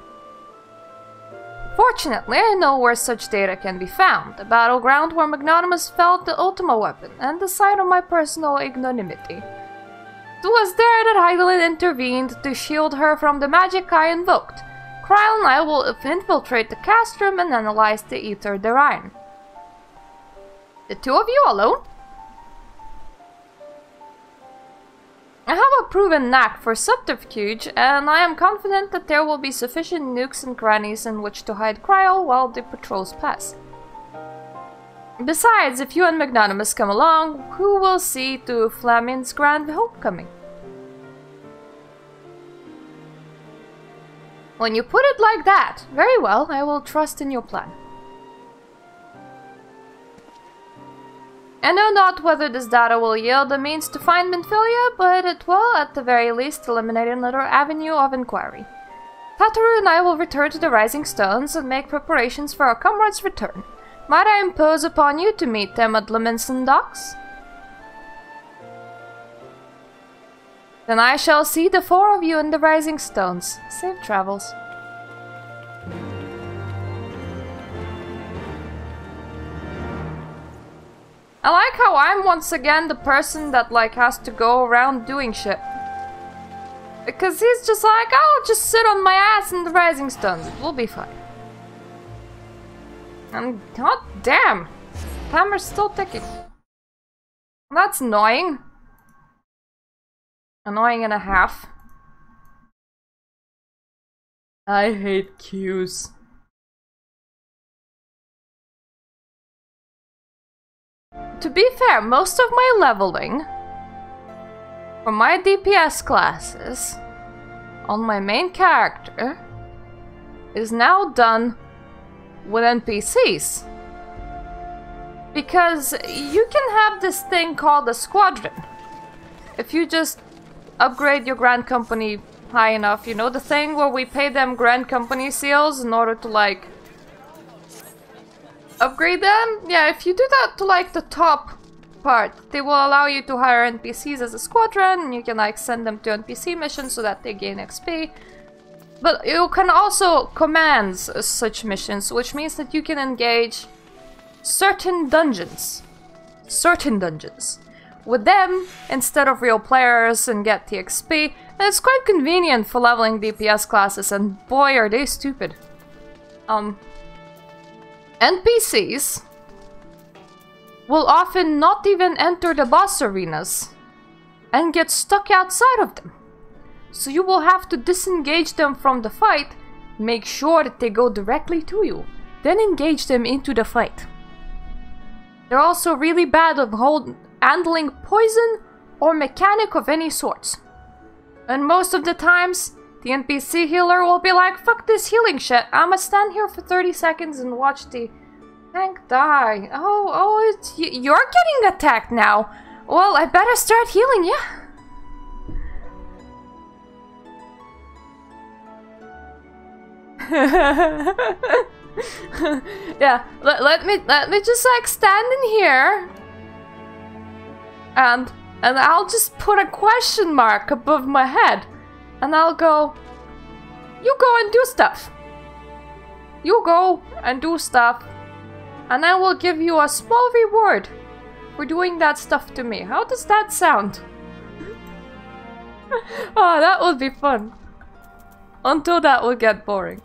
S1: Fortunately, I know where such data can be found, the battleground where Magnanimous felt the Ultima weapon, and the site of my personal ignominy. It was there that Heidelin intervened to shield her from the magic I invoked. Cryle and I will infiltrate the castrum and analyze the ether therein. The two of you alone? I have a proven knack for subterfuge, and I am confident that there will be sufficient nooks and crannies in which to hide Cryle while the patrols pass. Besides, if you and Magnanimous come along, who will see to Flamin's grand homecoming? When you put it like that, very well, I will trust in your plan. I know not whether this data will yield the means to find Minfilia, but it will, at the very least, eliminate another avenue of inquiry. Tataru and I will return to the Rising Stones and make preparations for our comrades' return. Might I impose upon you to meet them at Leminson Docks? Then I shall see the four of you in the Rising Stones. Safe travels. I like how I'm once again the person that like has to go around doing shit. Because he's just like, I'll just sit on my ass in the Rising Stones. We'll be fine. And god damn, timer's still ticking. That's annoying. Annoying and a half. I hate queues. To be fair, most of my leveling for my DPS classes on my main character is now done with NPCs. Because you can have this thing called a squadron. If you just upgrade your Grand Company high enough, you know, the thing where we pay them Grand Company seals in order to, like, upgrade them. Yeah, if you do that to like the top part, they will allow you to hire NPCs as a squadron, and you can like send them to NPC missions so that they gain XP. But you can also command such missions, which means that you can engage certain dungeons with them instead of real players and get the XP. And it's quite convenient for leveling DPS classes, and boy are they stupid. NPCs will often not even enter the boss arenas and get stuck outside of them. So you will have to disengage them from the fight, make sure that they go directly to you, then engage them into the fight. They're also really bad at handling poison or mechanic of any sorts. And most of the times, the NPC healer will be like, fuck this healing shit, I'ma stand here for 30 seconds and watch the tank die. You're getting attacked now. Well, I better start healing you. Yeah, let me just like stand in here, and I'll just put a question mark above my head, and I'll go, you go and do stuff. You go and do stuff, and I will give you a small reward for doing that stuff to me. How does that sound? Oh, that would be fun. Until that would get boring.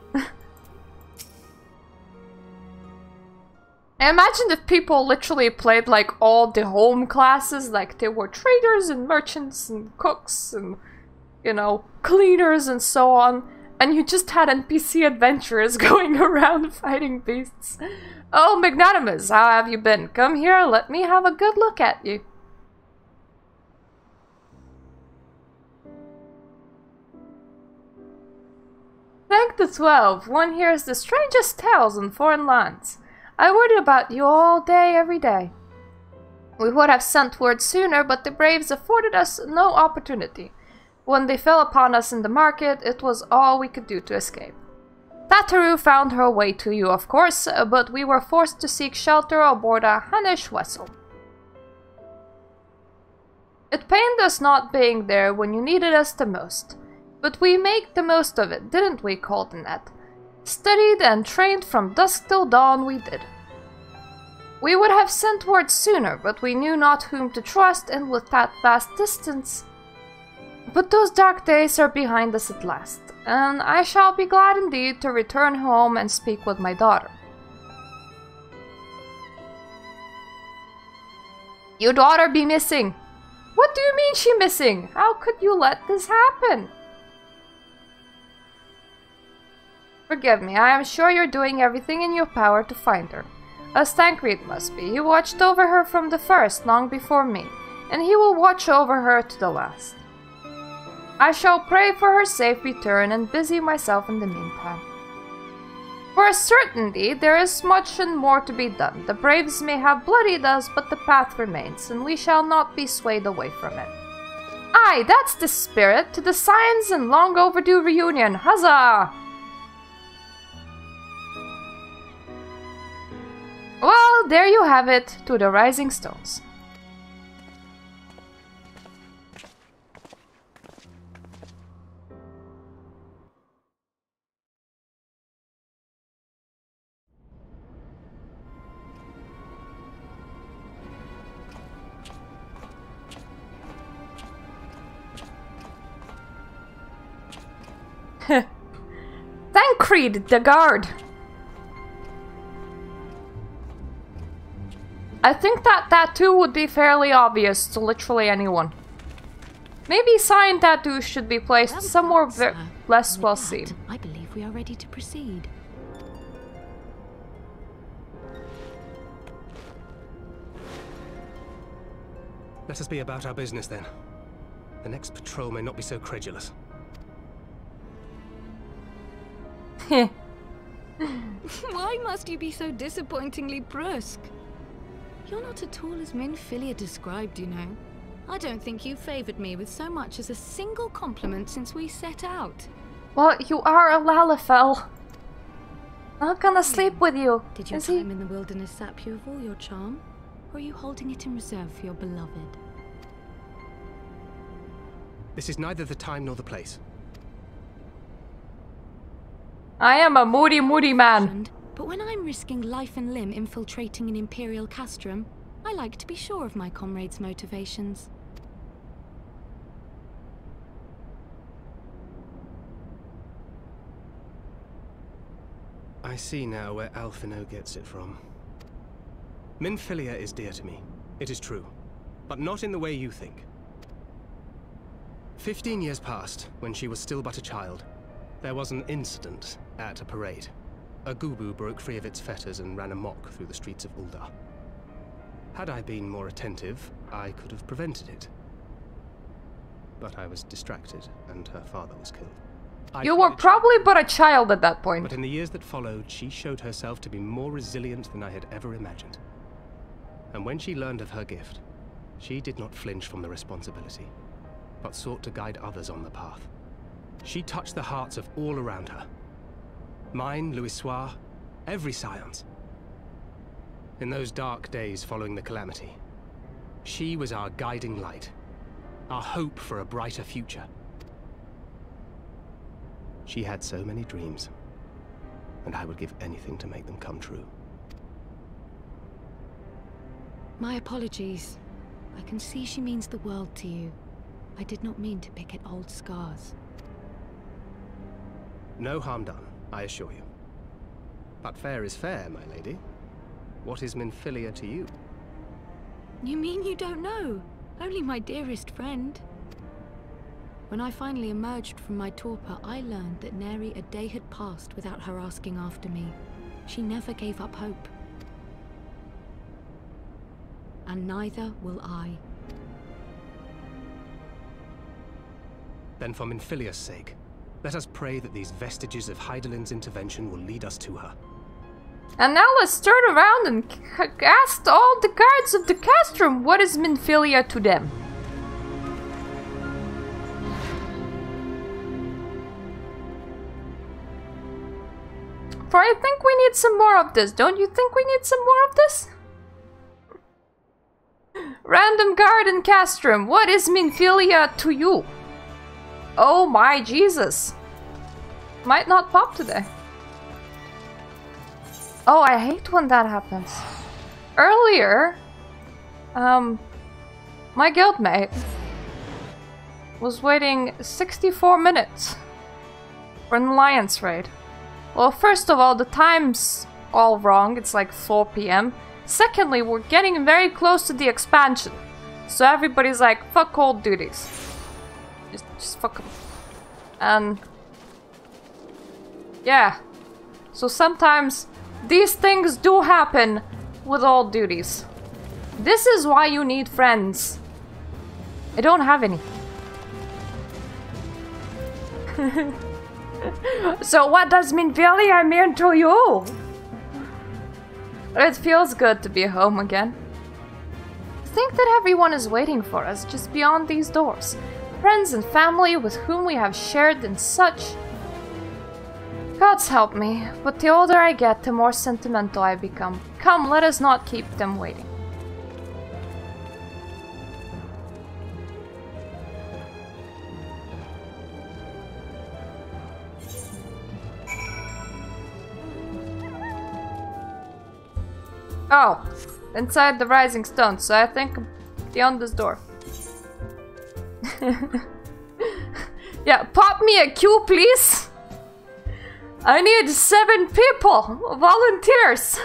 S1: I imagine if people literally played like all the home classes, like they were traders and merchants and cooks and, you know, cleaners and so on, and you just had NPC adventurers going around fighting beasts. Oh, Magnanimous, how have you been? Come here, let me have a good look at you. Thank the 12. One hears the strangest tales in foreign lands. I worry about you all day, every day. We would have sent word sooner, but the Braves afforded us no opportunity. When they fell upon us in the market, it was all we could do to escape. Tataru found her way to you, of course, but we were forced to seek shelter aboard a Hanish vessel. It pained us not being there when you needed us the most. But we made the most of it, didn't we, Coltonet? Studied and trained from dusk till dawn we did. We would have sent word sooner, but we knew not whom to trust, and with that vast distance. But those dark days are behind us at last, and I shall be glad indeed to return home and speak with my daughter. Your daughter be missing? What do you mean she missing? How could you let this happen? Forgive me, I am sure you're doing everything in your power to find her. As Tancred must be. He watched over her from the first, long before me, and he will watch over her to the last. I shall pray for her safe return and busy myself in the meantime. For a certainty, there is much and more to be done. The Braves may have bloodied us, but the path remains, and we shall not be swayed away from it. Aye, that's the spirit, to the science and long overdue reunion, huzzah! Well, there you have it, to the Rising Stones. Tancred, the guard! I think that tattoo would be fairly obvious to literally anyone. Maybe sign tattoos should be placed somewhere less well seen.
S2: I believe we are ready to proceed.
S3: Let us be about our business then. The next patrol may not be so credulous.
S2: Why must you be so disappointingly brusque? You're not at all as Minfilia described, you know. I don't think you favoured me with so much as a single compliment since we set out.
S1: Well, you are a Lalafell. Not gonna sleep with you.
S2: Did your time in the wilderness sap you of all your charm? Or are you holding it in reserve for your beloved?
S3: This is neither the time nor the place.
S1: I am a moody man.
S2: But when I'm risking life and limb infiltrating an Imperial castrum, I like to be sure of my comrades' motivations.
S3: I see now where Alphino gets it from. Minfilia is dear to me. It is true. But not in the way you think. 15 years passed, when she was still but a child. There was an incident at a parade. A Gubu broke free of its fetters and ran amok through the streets of Ul'dah. Had I been more attentive, I could have prevented it. But I was distracted, and her father was killed.
S1: You were probably but a child at that point.
S3: But in the years that followed, she showed herself to be more resilient than I had ever imagined. And when she learned of her gift, she did not flinch from the responsibility, but sought to guide others on the path. She touched the hearts of all around her. Mine, Louisoix, every science. In those dark days following the calamity, she was our guiding light, our hope for a brighter future. She had so many dreams, and I would give anything to make them come true.
S2: My apologies. I can see she means the world to you. I did not mean to pick at old scars.
S3: No harm done, I assure you. But fair is fair, my lady. What is Minfilia to you?
S2: You mean you don't know? Only my dearest friend. When I finally emerged from my torpor, I learned that nary a day had passed without her asking after me. She never gave up hope. And neither will I.
S3: Then for Minfilia's sake, let us pray that these vestiges of Hydaelyn's intervention will lead us to her.
S1: And now let's turn around and ask all the guards of the castrum what is Minfilia to them. For I think we need some more of this. Don't you think we need some more of this? Random guard in castrum, what is Minfilia to you? Oh my Jesus. Might not pop today. Oh, I hate when that happens. Earlier, my guildmate was waiting 64 minutes for an alliance raid. Well, first of all, the time's all wrong. It's like 4 PM. Secondly, we're getting very close to the expansion. So everybody's like, fuck all duties. Just fuck them. And yeah. So sometimes these things do happen with all duties. This is why you need friends. I don't have any. So what does Minfilia mean to you? It feels good to be home again. I think that everyone is waiting for us just beyond these doors. Friends and family with whom we have shared in such... Gods help me, but the older I get, the more sentimental I become. Come, let us not keep them waiting. Oh, inside the Rising Stone, so I think I'm beyond this door. Yeah, pop me a queue, please. I need 7 people, volunteers.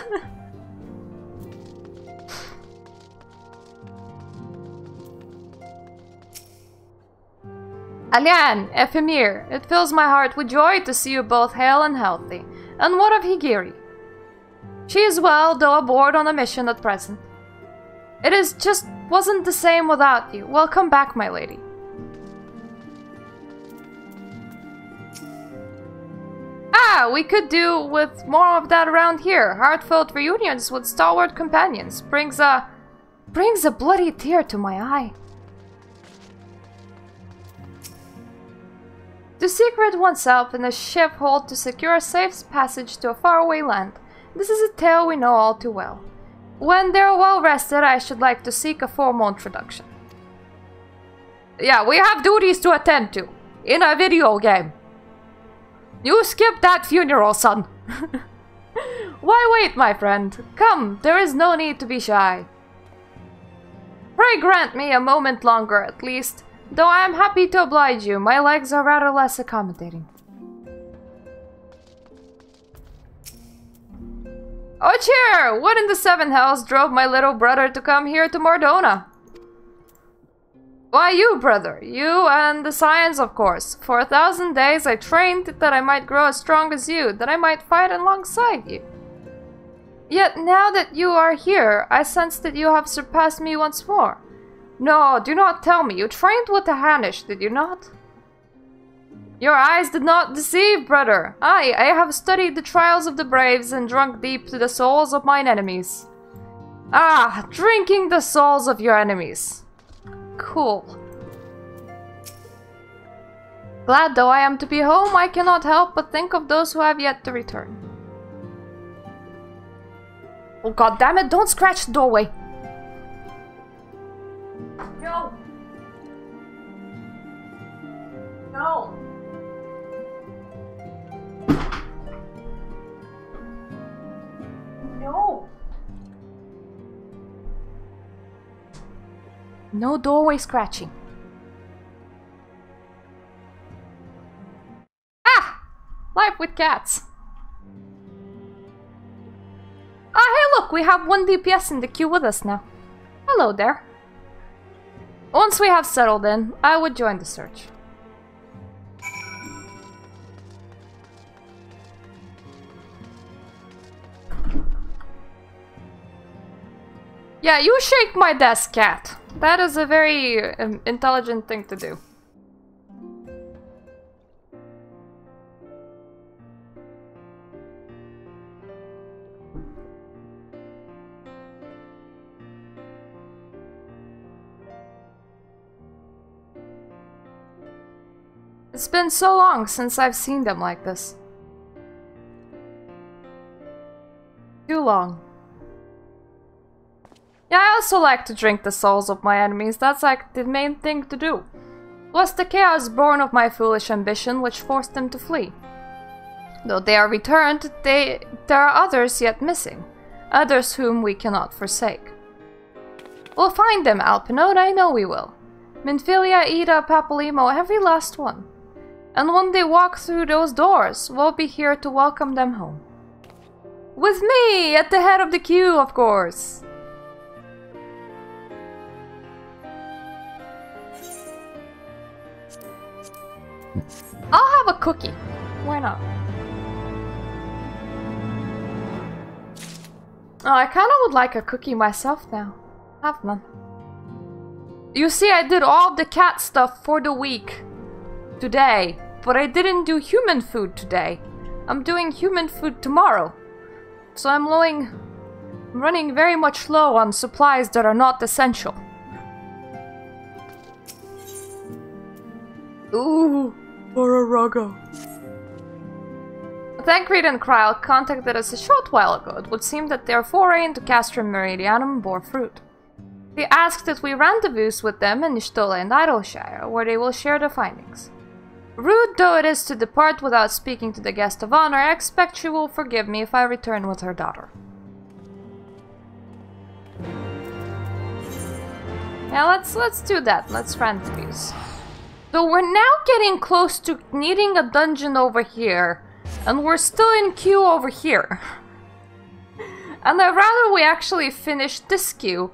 S1: Alian, Ephemir, it fills my heart with joy to see you both hale and healthy. And what of Higiri? She is well, though aboard on a mission at present. It is just wasn't the same without you. Welcome back, my lady. Ah, we could do with more of that around here. Heartfelt reunions with stalwart companions brings a bloody tear to my eye. To To secret oneself in a ship hold to secure a safe passage to a faraway land. This is a tale we know all too well. When they're well rested, I should like to seek a formal introduction. Yeah, we have duties to attend to. In a video game. You skipped that funeral, son. Why wait, my friend? Come, there is no need to be shy. Pray grant me a moment longer, at least. Though I am happy to oblige you, my legs are rather less accommodating. Oh cheer! What in the seven hells drove my little brother to come here to Mordona? Why you, brother? You and the science, of course. For 1,000 days I trained that I might grow as strong as you, that I might fight alongside you. Yet now that you are here, I sense that you have surpassed me once more. No, do not tell me. You trained with the Hanish, did you not? Your eyes did not deceive, brother. I have studied the trials of the braves and drunk deep to the souls of mine enemies. Ah, drinking the souls of your enemies. Cool. Glad though I am to be home, I cannot help but think of those who have yet to return. Oh god damn it, don't scratch the doorway. No. No. No. No doorway scratching. Ah! Life with cats. Ah, hey look, we have one DPS in the queue with us now. Hello there. Once we have settled in, I would join the search. Yeah, you shake my desk, cat. That is a very intelligent thing to do. It's been so long since I've seen them like this. Too long. Yeah, I also like to drink the souls of my enemies. That's like the main thing to do. It was the chaos born of my foolish ambition which forced them to flee. Though they are returned, there are others yet missing. Others whom we cannot forsake. We'll find them, Alpinode, I know we will. Minfilia, Ida, Papolimo, every last one. And when they walk through those doors, we'll be here to welcome them home. With me, at the head of the queue, of course. I'll have a cookie. Why not? Oh, I kinda would like a cookie myself now. Have none. You see, I did all the cat stuff for the week. Today. But I didn't do human food today. I'm doing human food tomorrow. So I'm running very much low on supplies that are not essential. Ooh. Baraga. Thancred and Kryl contacted us a short while ago. It would seem that their foray into Castrum Meridianum bore fruit. They asked that we rendezvous with them in Nishtole and Idleshire, where they will share their findings. Rude though it is to depart without speaking to the guest of honor, I expect she will forgive me if I return with her daughter. Yeah, let's do that. Let's rendezvous. So we're now getting close to needing a dungeon over here, and we're still in queue over here. And I'd rather we actually finish this queue,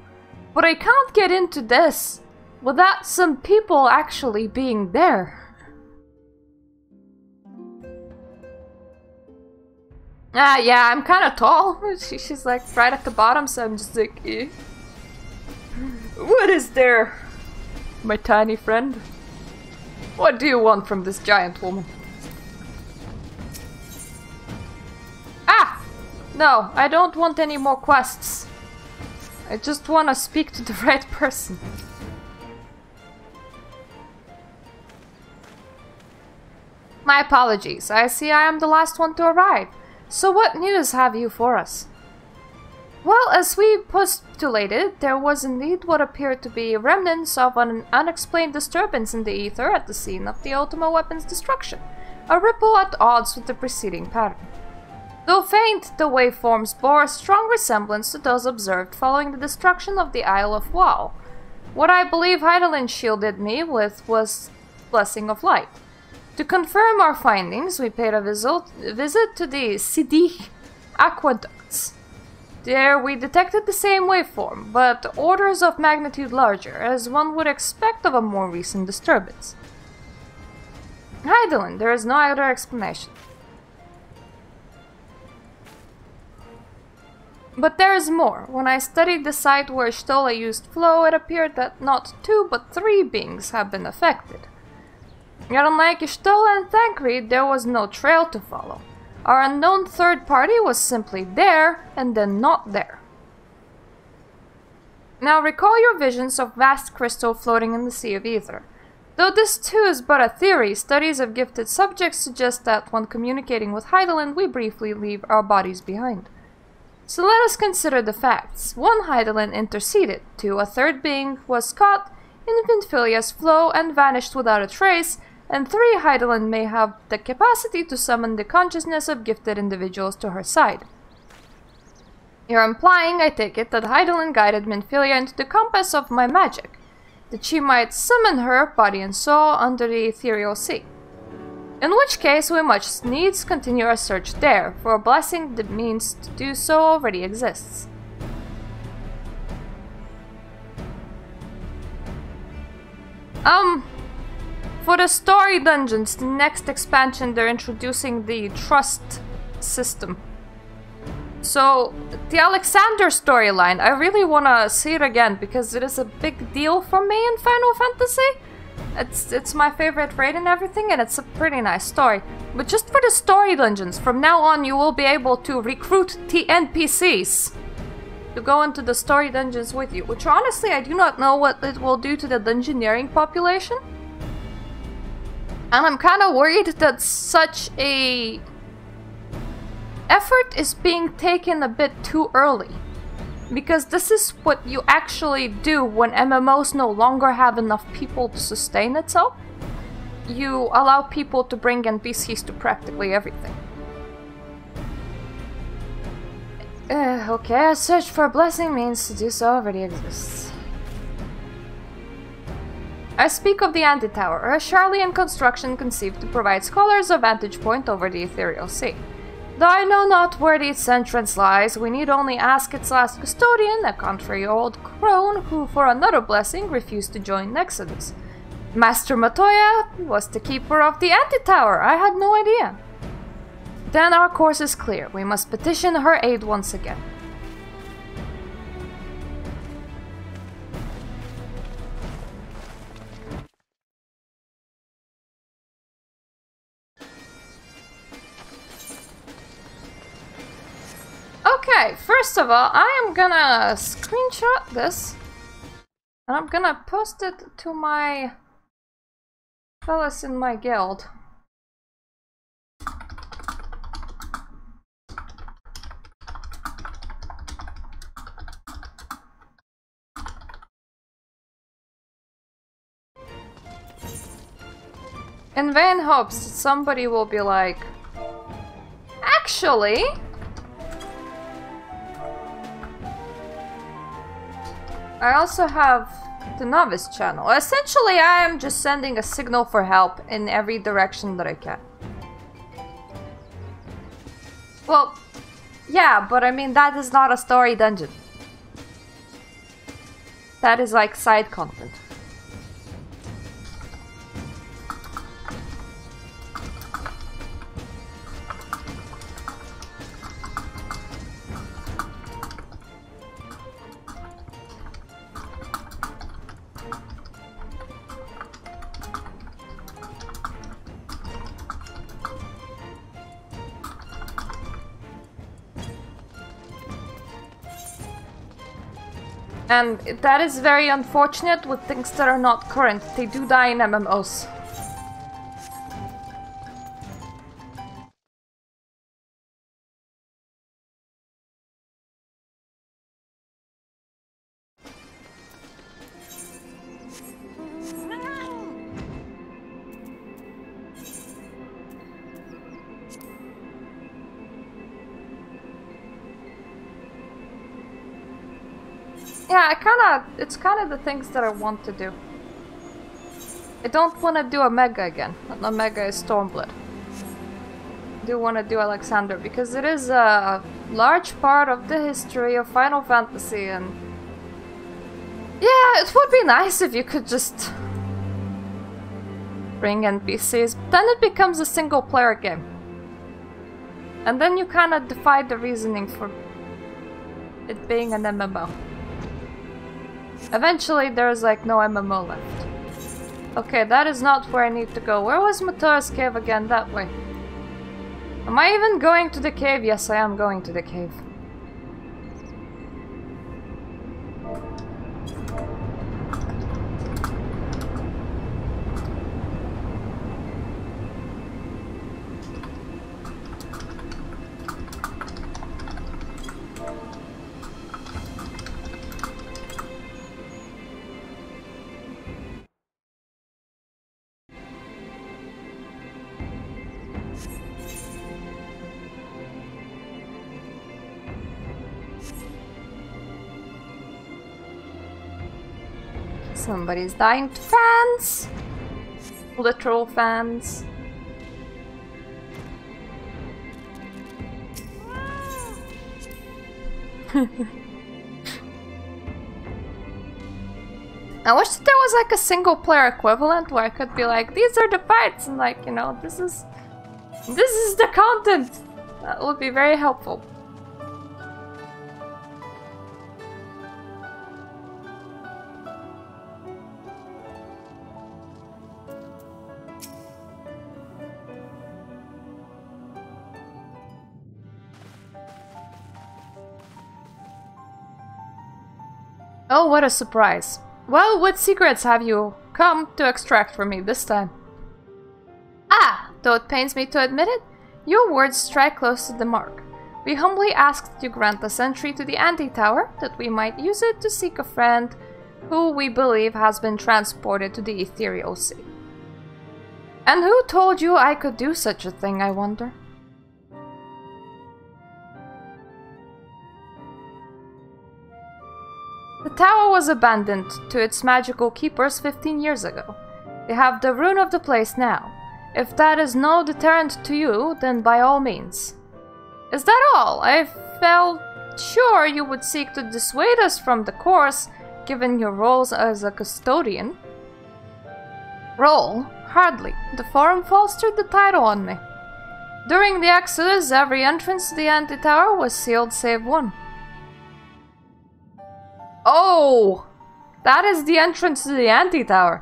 S1: but I can't get into this without some people actually being there. Ah, yeah, I'm kind of tall. She's like right at the bottom, so I'm just like, eh. What is there, my tiny friend? What do you want from this giant woman? Ah! No, I don't want any more quests. I just want to speak to the right person. My apologies. I see I am the last one to arrive. So what news have you for us? Well, as we postulated, there was indeed what appeared to be remnants of an unexplained disturbance in the ether at the scene of the Ultima weapon's destruction, a ripple at odds with the preceding pattern. Though faint, the waveforms bore a strong resemblance to those observed following the destruction of the Isle of Wow. What I believe Heidelin shielded me with was Blessing of Light. To confirm our findings, we paid a visit to the Sidich aqueducts. There we detected the same waveform, but orders of magnitude larger, as one would expect of a more recent disturbance. Heidelin, there is no other explanation. But there is more. When I studied the site where Stola used flow, it appeared that not 2 but 3 beings have been affected. Yet unlike Stola and Thancred, there was no trail to follow. Our unknown third party was simply there, and then not there. Now recall your visions of vast crystal floating in the sea of ether. Though this too is but a theory, studies of gifted subjects suggest that when communicating with Heidelin, we briefly leave our bodies behind. So let us consider the facts. 1. Heidelin interceded. 2. A third being was caught in Vinfilia's flow and vanished without a trace. And 3. Heidelin may have the capacity to summon the consciousness of gifted individuals to her side. You're implying, I take it, that Heidelin guided Minfilia into the compass of my magic, that she might summon her, body and soul, under the ethereal sea. In which case, we must needs continue our search there, for a blessing that means to do so already exists. For the story dungeons, the next expansion, they're introducing the trust system. So, the Alexander storyline, I really want to see it again, because it is a big deal for me in Final Fantasy. It's my favorite raid and everything, and it's a pretty nice story. But just for the story dungeons, from now on you will be able to recruit NPCs to go into the story dungeons with you, which honestly I do not know what it will do to the dungeoneering population. And I'm kind of worried that such a effort is being taken a bit too early. Because this is what you actually do when MMOs no longer have enough people to sustain itself. You allow people to bring NPCs to practically everything. Okay, a search for a blessing means to do so already exists. I speak of the Anti-Tower, a Charlian construction conceived to provide scholars a vantage point over the ethereal sea. Though I know not where its entrance lies, we need only ask its last custodian, a country old crone who, for another blessing, refused to join Exodus. Master Matoya was the keeper of the Anti-Tower. I had no idea. Then our course is clear. We must petition her aid once again. Okay, first of all, I am gonna screenshot this and I'm gonna post it to my fellas in my guild. In vain hopes that somebody will be like, actually, I also have the novice channel. Essentially, I am just sending a signal for help in every direction that I can. Well, yeah, but I mean, that is not a story dungeon. That is like side content. And that is very unfortunate with things that are not current. They do die in MMOs. Yeah, it's kinda the things that I want to do. I don't want to do a Mega again. A Mega is Stormblood. I do want to do Alexander because it is a large part of the history of Final Fantasy, and yeah, it would be nice if you could just bring NPCs. Then it becomes a single player game. And then you kind of defy the reasoning for it being an MMO. Eventually there's like no MMO left. Okay, that is not where I need to go. Where was Matora's cave again? That way. Am I even going to the cave? Yes, I am going to the cave. Somebody's dying to fans! Literal fans. I wish that there was like a single player equivalent where I could be like, these are the fights, and like, you know, this is the content. That would be very helpful. Oh, what a surprise. Well, what secrets have you come to extract from me this time? Ah, though it pains me to admit it, your words strike close to the mark. We humbly ask that you grant us entry to the Anti-Tower, that we might use it to seek a friend who we believe has been transported to the Ethereal Sea. And who told you I could do such a thing, I wonder? The tower was abandoned to its magical keepers 15 years ago. They have the rune of the place now. If that is no deterrent to you, then by all means. Is that all? I felt sure you would seek to dissuade us from the course, given your roles as a custodian. Role? Hardly. The Forum fostered the title on me. During the Exodus, every entrance to the Anti-Tower was sealed save one. Oh! That is the entrance to the Anti-Tower.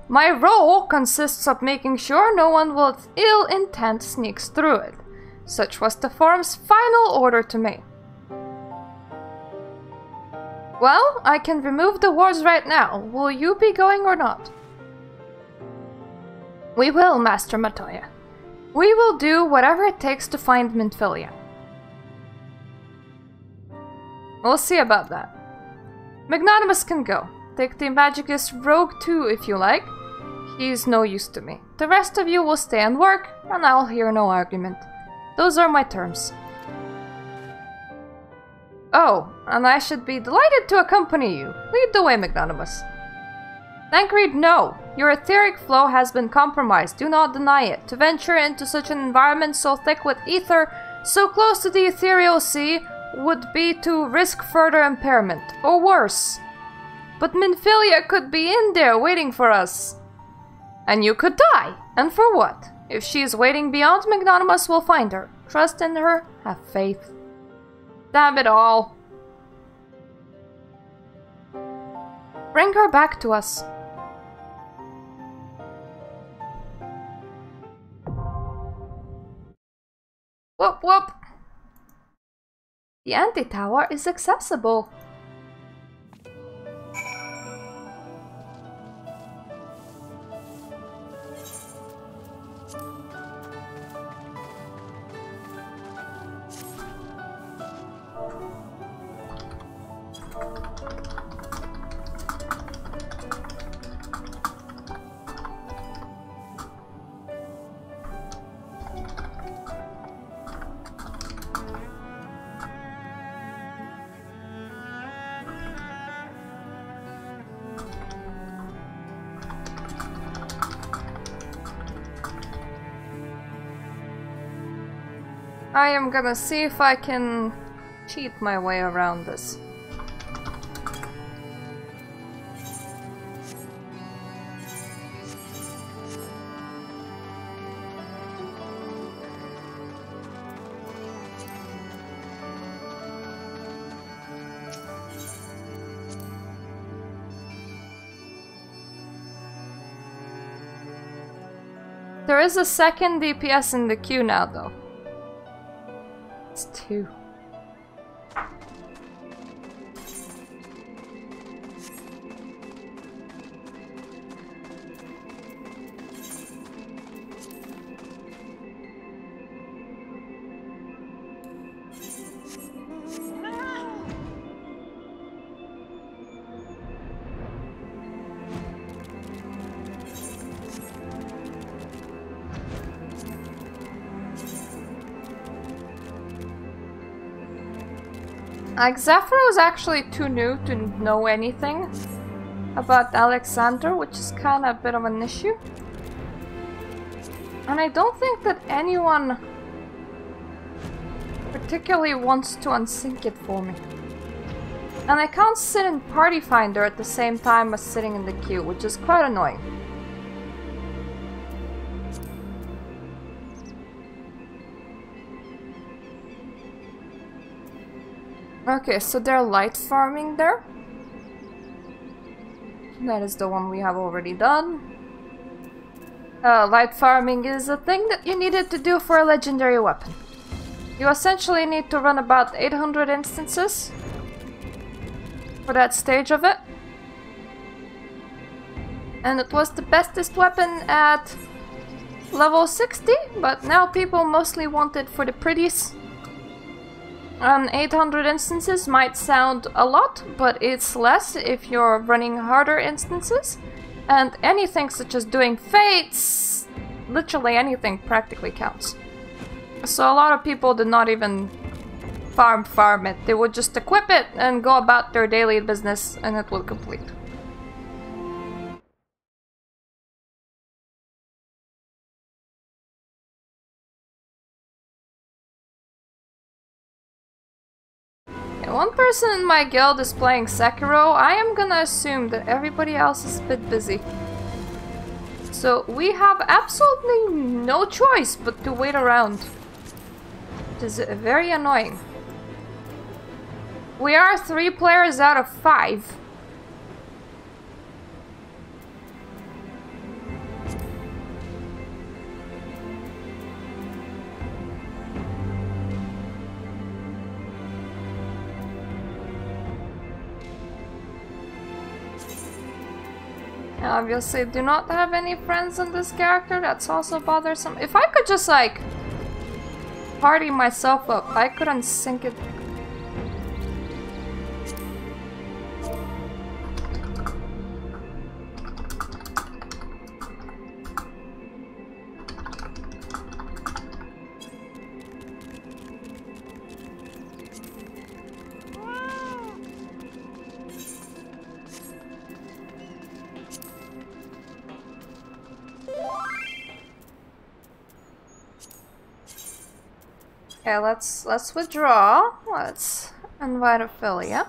S1: My role consists of making sure no one with ill intent sneaks through it. Such was the Forum's final order to me. Well, I can remove the wards right now. Will you be going or not? We will, Master Matoya. We will do whatever it takes to find Minfilia. We'll see about that. Magnanimous can go. Take the Magicus Rogue too if you like. He's no use to me. The rest of you will stay and work, and I'll hear no argument. Those are my terms. Oh, and I should be delighted to accompany you. Lead the way, Magnanimous. Thancred, no. Your etheric flow has been compromised. Do not deny it. To venture into such an environment so thick with ether, so close to the Ethereal Sea, would be to risk further impairment, or worse. But Minfilia could be in there waiting for us. And you could die. And for what? If she is waiting beyond, Magnanimous will find her. Trust in her, have faith. Damn it all. Bring her back to us. Whoop whoop. The Anti-Tower is accessible. I am gonna see if I can cheat my way around this. There is a second DPS in the queue now, though. It's 2. Like, Zephyr was actually too new to know anything about Alexander, which is kind of a bit of an issue. And I don't think that anyone particularly wants to unsync it for me. And I can't sit in Party Finder at the same time as sitting in the queue, which is quite annoying. Okay, so they're light farming there. That is the one we have already done. Light farming is a thing that you needed to do for a legendary weapon. You essentially need to run about 800 instances for that stage of it. And it was the bestest weapon at level 60, but now people mostly want it for the pretties. 800 instances might sound a lot, but it's less if you're running harder instances. And anything such as doing fates, literally anything practically counts. So a lot of people did not even farm it. They would just equip it and go about their daily business and it will complete. One person in my guild is playing Sekiro. I am gonna assume that everybody else is a bit busy. So we have absolutely no choice but to wait around. It is very annoying. We are 3 players out of 5. Obviously, do not have any friends in this character. That's also bothersome. If I could just, like, party myself up, I could unsync it. Okay, let's withdraw. Let's invite Ophelia.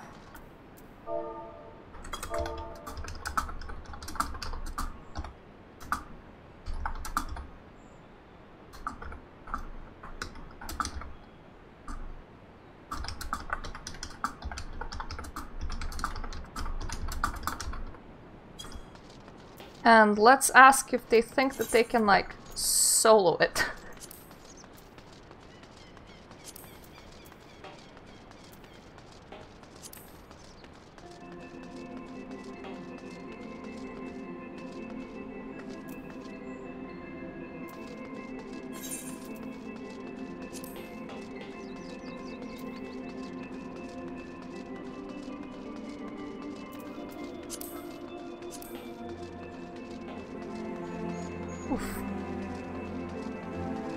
S1: And let's ask if they think that they can, like, solo it.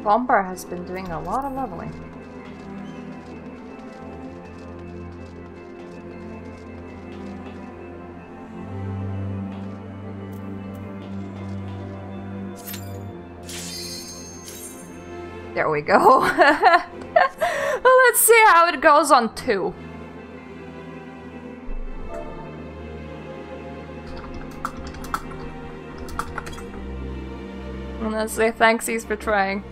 S1: Bomber has been doing a lot of leveling. There we go. Well, let's see how it goes on 2. And let's say thanksies for trying.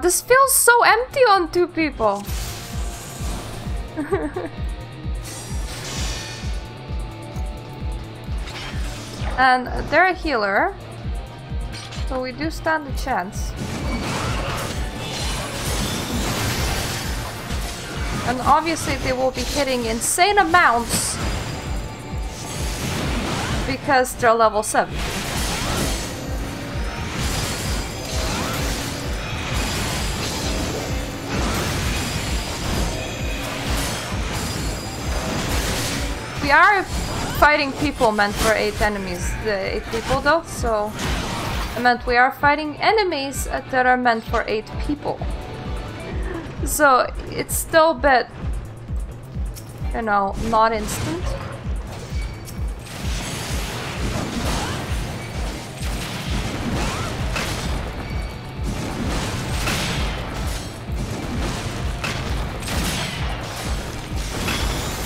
S1: This feels so empty on 2 people. And they're a healer, so we do stand a chance. And obviously they will be hitting insane amounts because they're level 7. We are fighting people meant for 8 enemies, 8 people though, so I meant we are fighting enemies that are meant for 8 people. So it's still a bit, you know, not instant.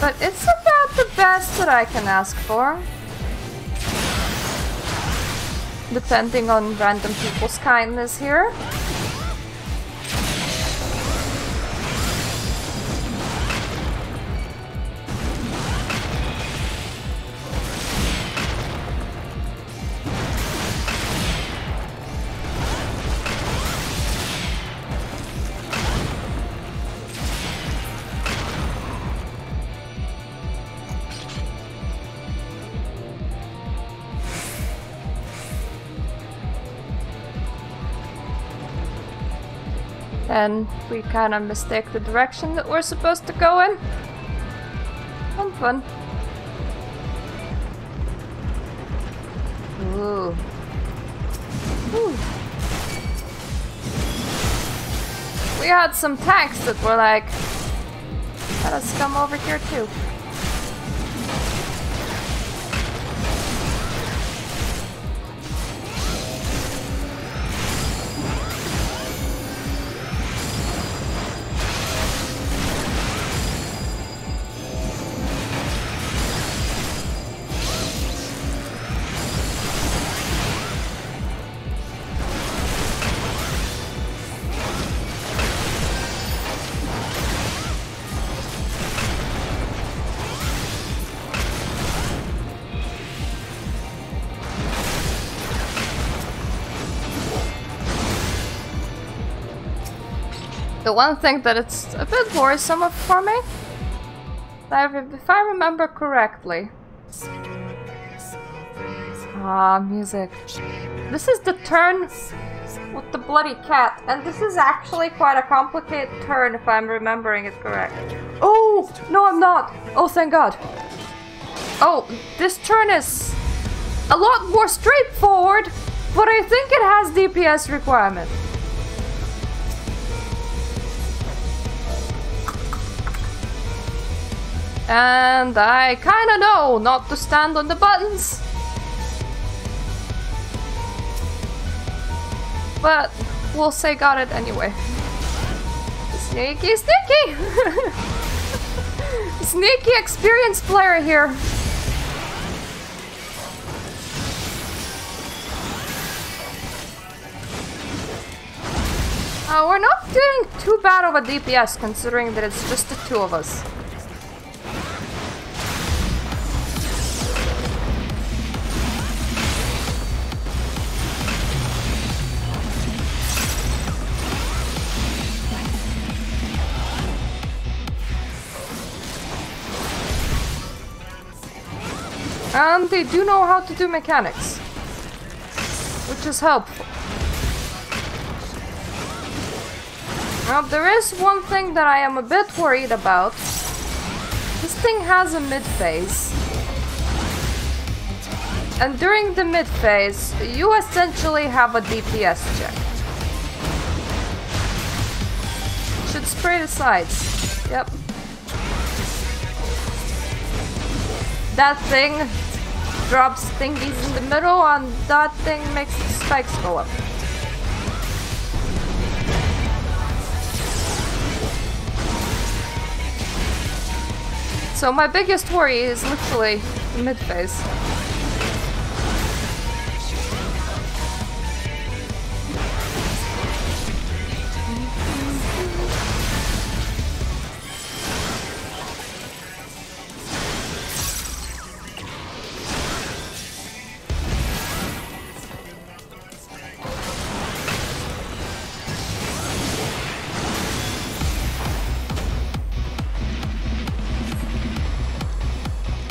S1: But it's about the best that I can ask for. Depending on random people's kindness here. And we kind of mistake the direction that we're supposed to go in. Some fun. Ooh. Ooh. We had some tanks that were like, let us come over here too. The one thing that it's a bit worrisome for me, if I remember correctly. Ah, music. This is the turn with the bloody cat, and this is actually quite a complicated turn if I'm remembering it correct. Oh, no I'm not! Oh, thank God. Oh, this turn is a lot more straightforward, but I think it has DPS requirement. And I kinda know not to stand on the buttons. But we'll say got it anyway. Sneaky, sneaky! Sneaky experienced player here. We're not doing too bad of a DPS considering that it's just the 2 of us. And they do know how to do mechanics, which is helpful. Now, there is one thing that I am a bit worried about. This thing has a mid phase. And during the mid phase, you essentially have a DPS check. Should spray the sides. Yep. That thing drops thingies in the middle, and that thing makes the spikes go up. So my biggest worry is literally the mid phase.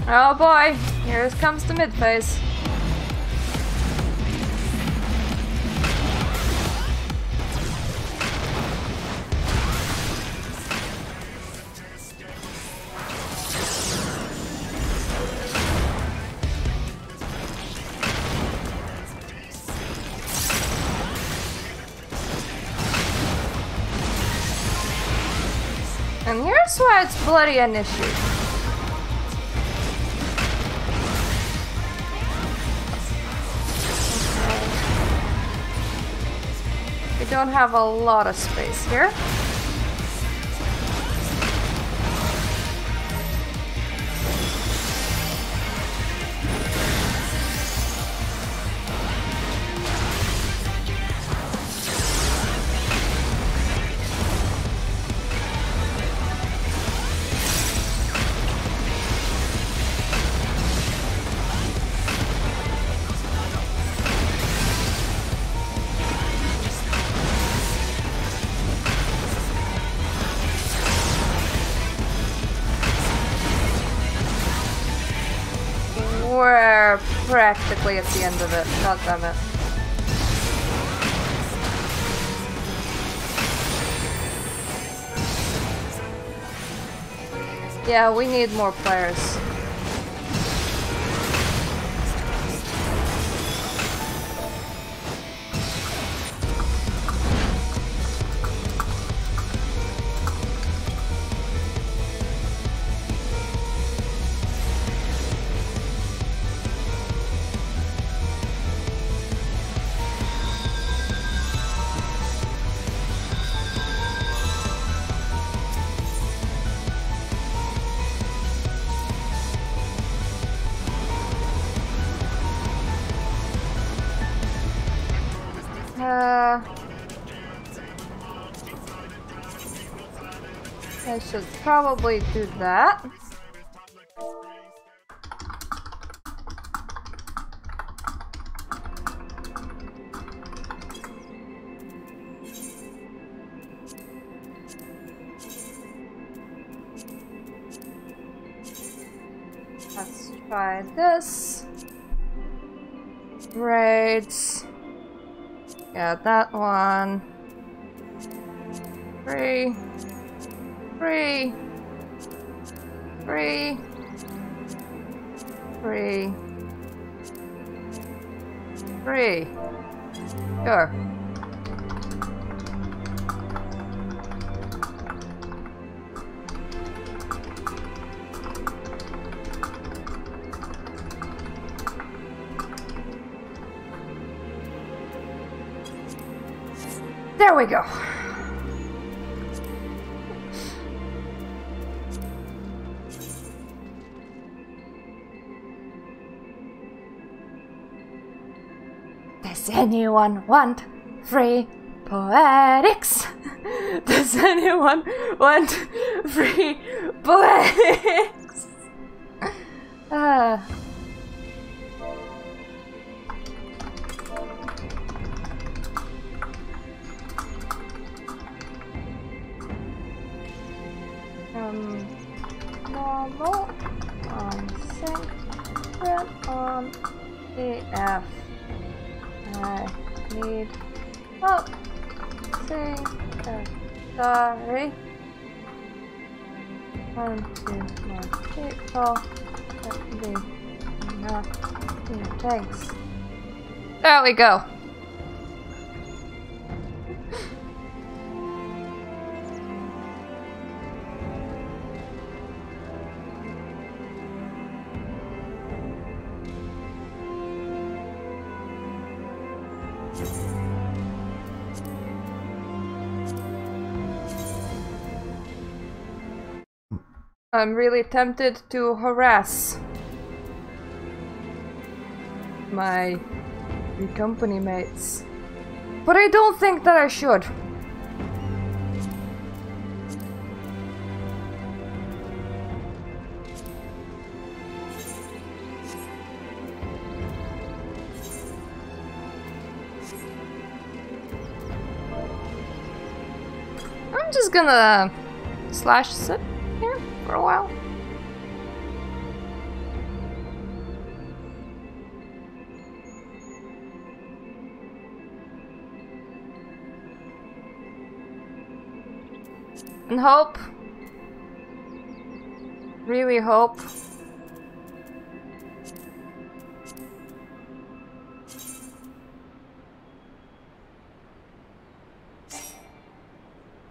S1: Oh boy, here comes the mid phase. And here's why it's bloody an issue. We don't have a lot of space here. We're practically at the end of it. God damn it. Yeah, we need more players. I should probably do that. Let's try this. Raids. Yeah, that one. Free. Free. Free. Free. Free. Sure. There we go. Does anyone want free poetics? Does anyone want free poetics? Normal on sync, print on AF. I need help. Sorry. 1, 2 more people. That would be enough. Yeah, thanks. There we go. I'm really tempted to harass my company mates, but I don't think that I should. I'm just gonna slash sit here for a while. And hope. Really hope.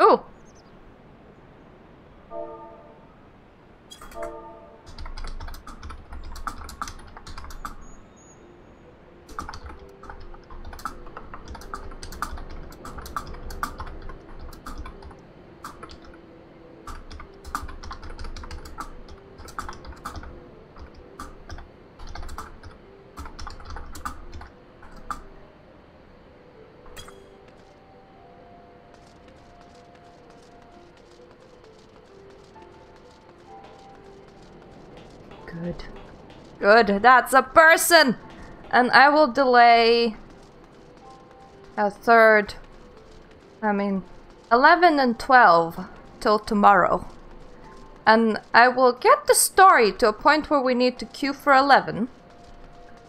S1: Ooh! Good. Good, that's a person! And I will delay a third, 11 and 12 till tomorrow. And I will get the story to a point where we need to queue for 11.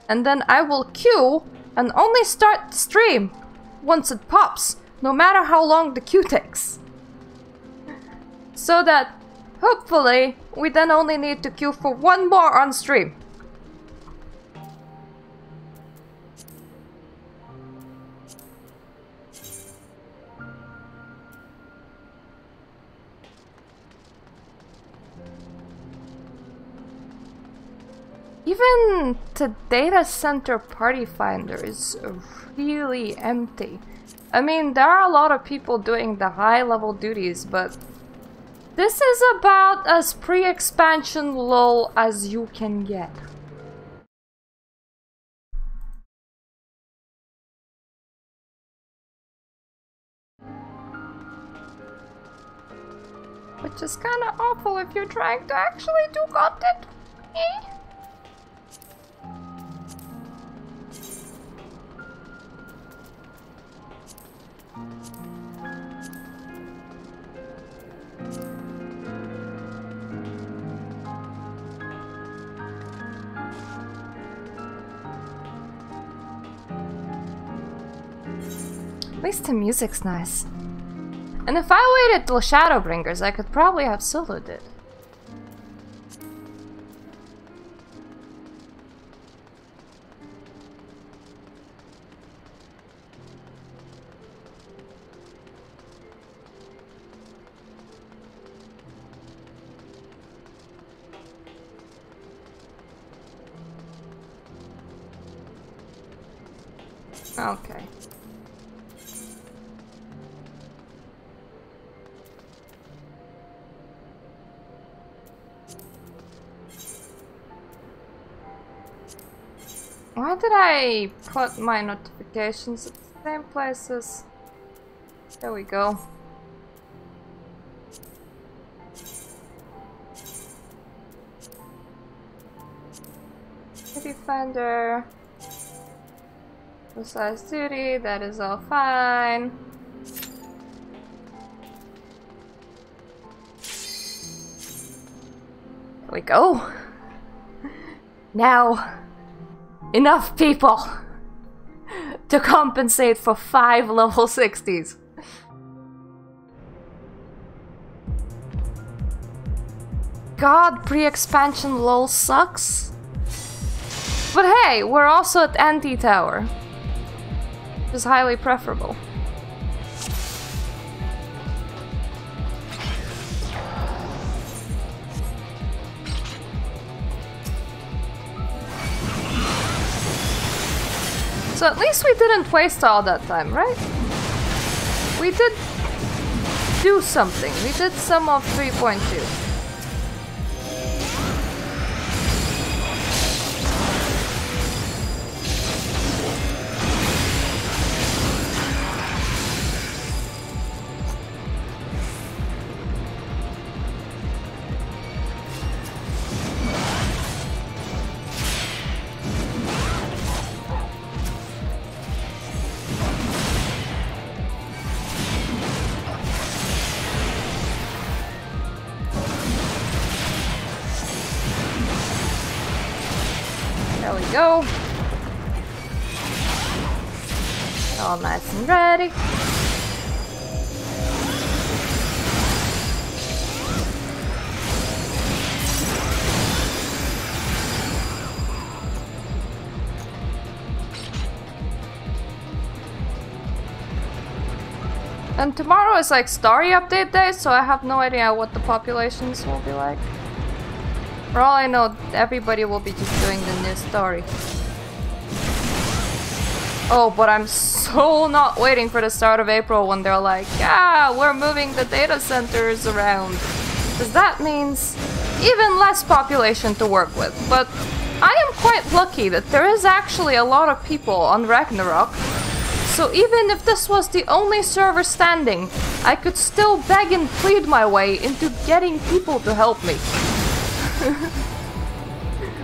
S1: And then I will queue and only start the stream once it pops, no matter how long the queue takes. So that hopefully we then only need to queue for one more on stream. Even the data center party finder is really empty. I mean, there are a lot of people doing the high level duties, but this is about as pre-expansion lull as you can get. Which is kinda awful if you're trying to actually do content. At least the music's nice. And if I waited till Shadowbringers, I could probably have soloed it. Okay. Why did I put my notifications at the same places? There we go. Defender. Precise duty, that is all fine. There we go. Now, enough people to compensate for 5 level 60s. God, pre-expansion lol sucks. But hey, we're also at Anti-Tower, which is highly preferable. So at least we didn't waste all that time, right? We did do something. We did some of 3.2. Go. All nice and ready. And tomorrow is like story update day, so I have no idea what the populations will be like. For all I know, everybody will be just doing the new story. Oh, but I'm so not waiting for the start of April when they're like, yeah, we're moving the data centers around. Because that means even less population to work with. But I am quite lucky that there is actually a lot of people on Ragnarok. So even if this was the only server standing, I could still beg and plead my way into getting people to help me.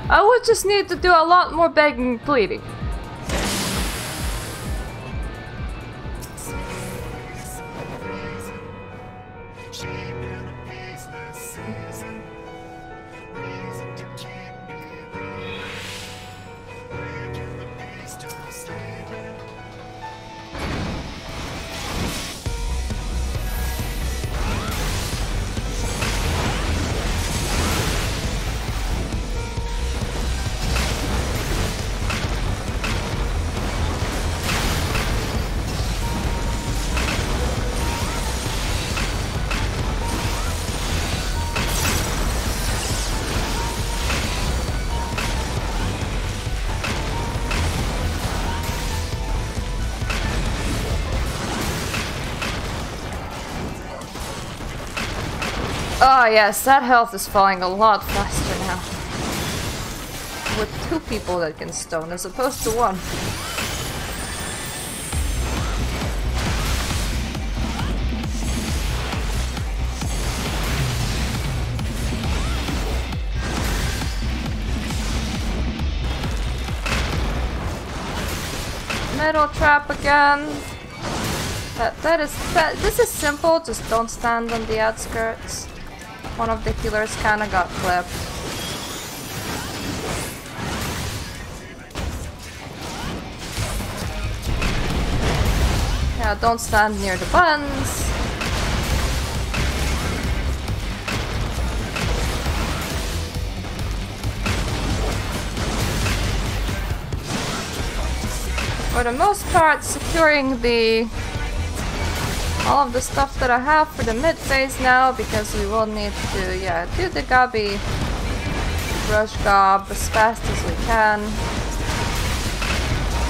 S1: I would just need to do a lot more begging and pleading. Oh yes, that health is falling a lot faster now. With 2 people that can stone as opposed to 1. Metal trap again. This is simple, just don't stand on the outskirts. One of the healers kinda got clipped. Yeah, don't stand near the buttons. For the most part, securing all of the stuff that I have for the mid phase now, because we will need to, yeah, do the gobby rush gob as fast as we can.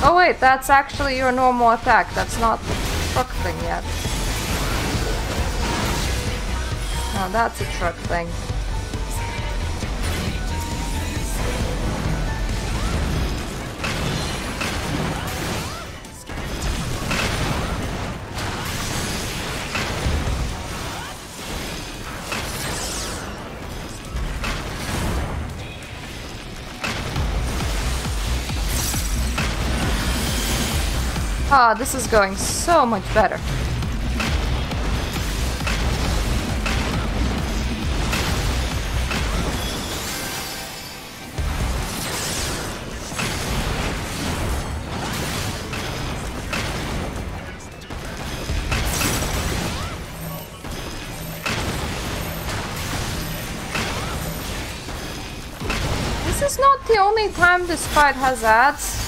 S1: Oh wait, that's actually your normal attack, that's not the truck thing yet. No, that's a truck thing. Ah, this is going so much better. This is not not the only time this fight has ads,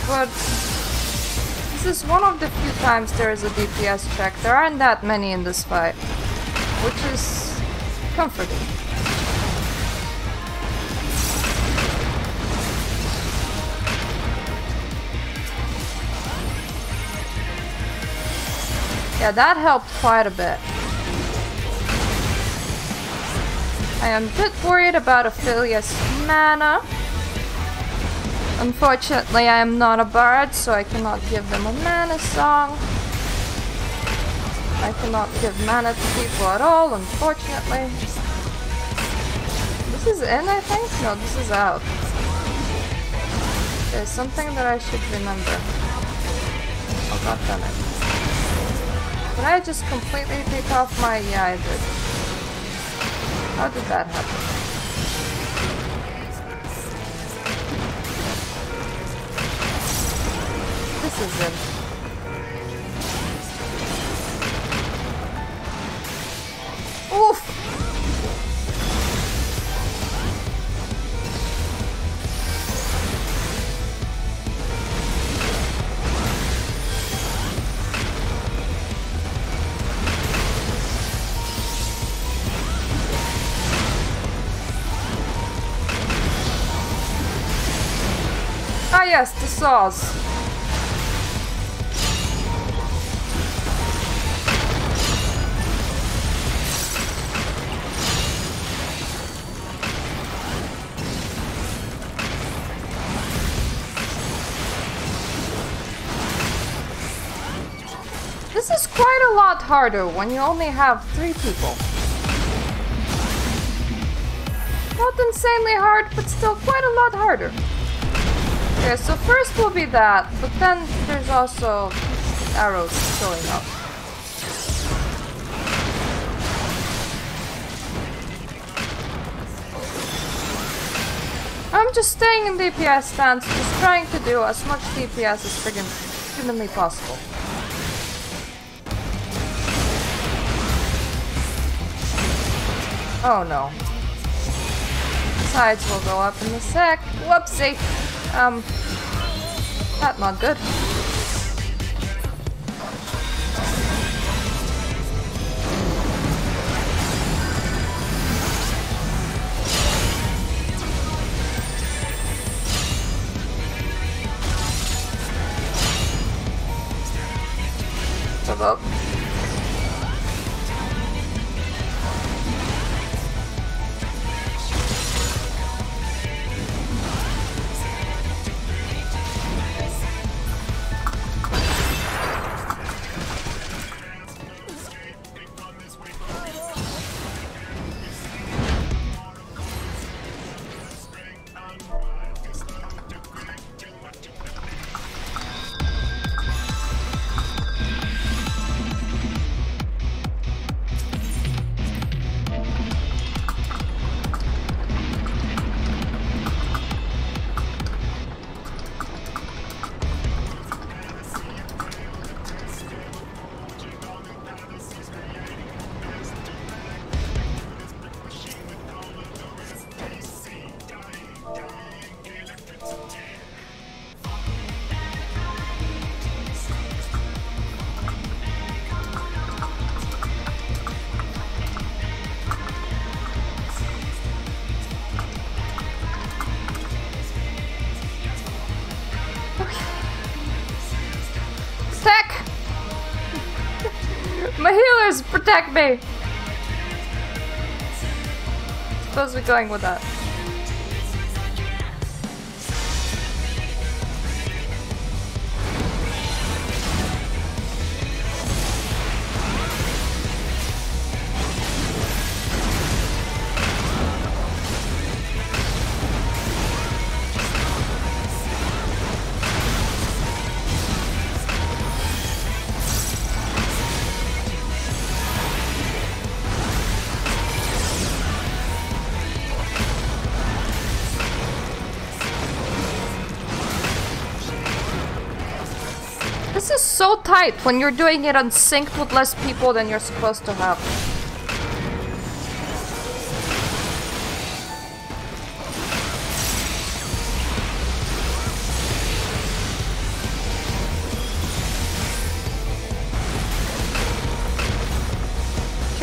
S1: but this is one of the few times there is a DPS check. There aren't that many in this fight, which is comforting. Yeah, that helped quite a bit. I am a bit worried about Ophelia's mana. Unfortunately, I am not a bard, so I cannot give them a mana song. I cannot give mana to people at all, unfortunately. This is in, I think? No, this is out. There's something that I should remember. Oh, god damn it. Did I just completely take off my... Yeah, I did. How did that happen? This is it. Oof! Ah yes, the saws. This is quite a lot harder when you only have 3 people. Not insanely hard, but still quite a lot harder. Okay, so first will be that, but then there's also arrows showing up. I'm just staying in DPS stance, just trying to do as much DPS as friggin' humanly possible. Oh no. Sides will go up in a sec. Whoopsie! That's not good. Move up. My healers protect me! Suppose we're going with that. This is so tight when you're doing it unsynced with less people than you're supposed to have.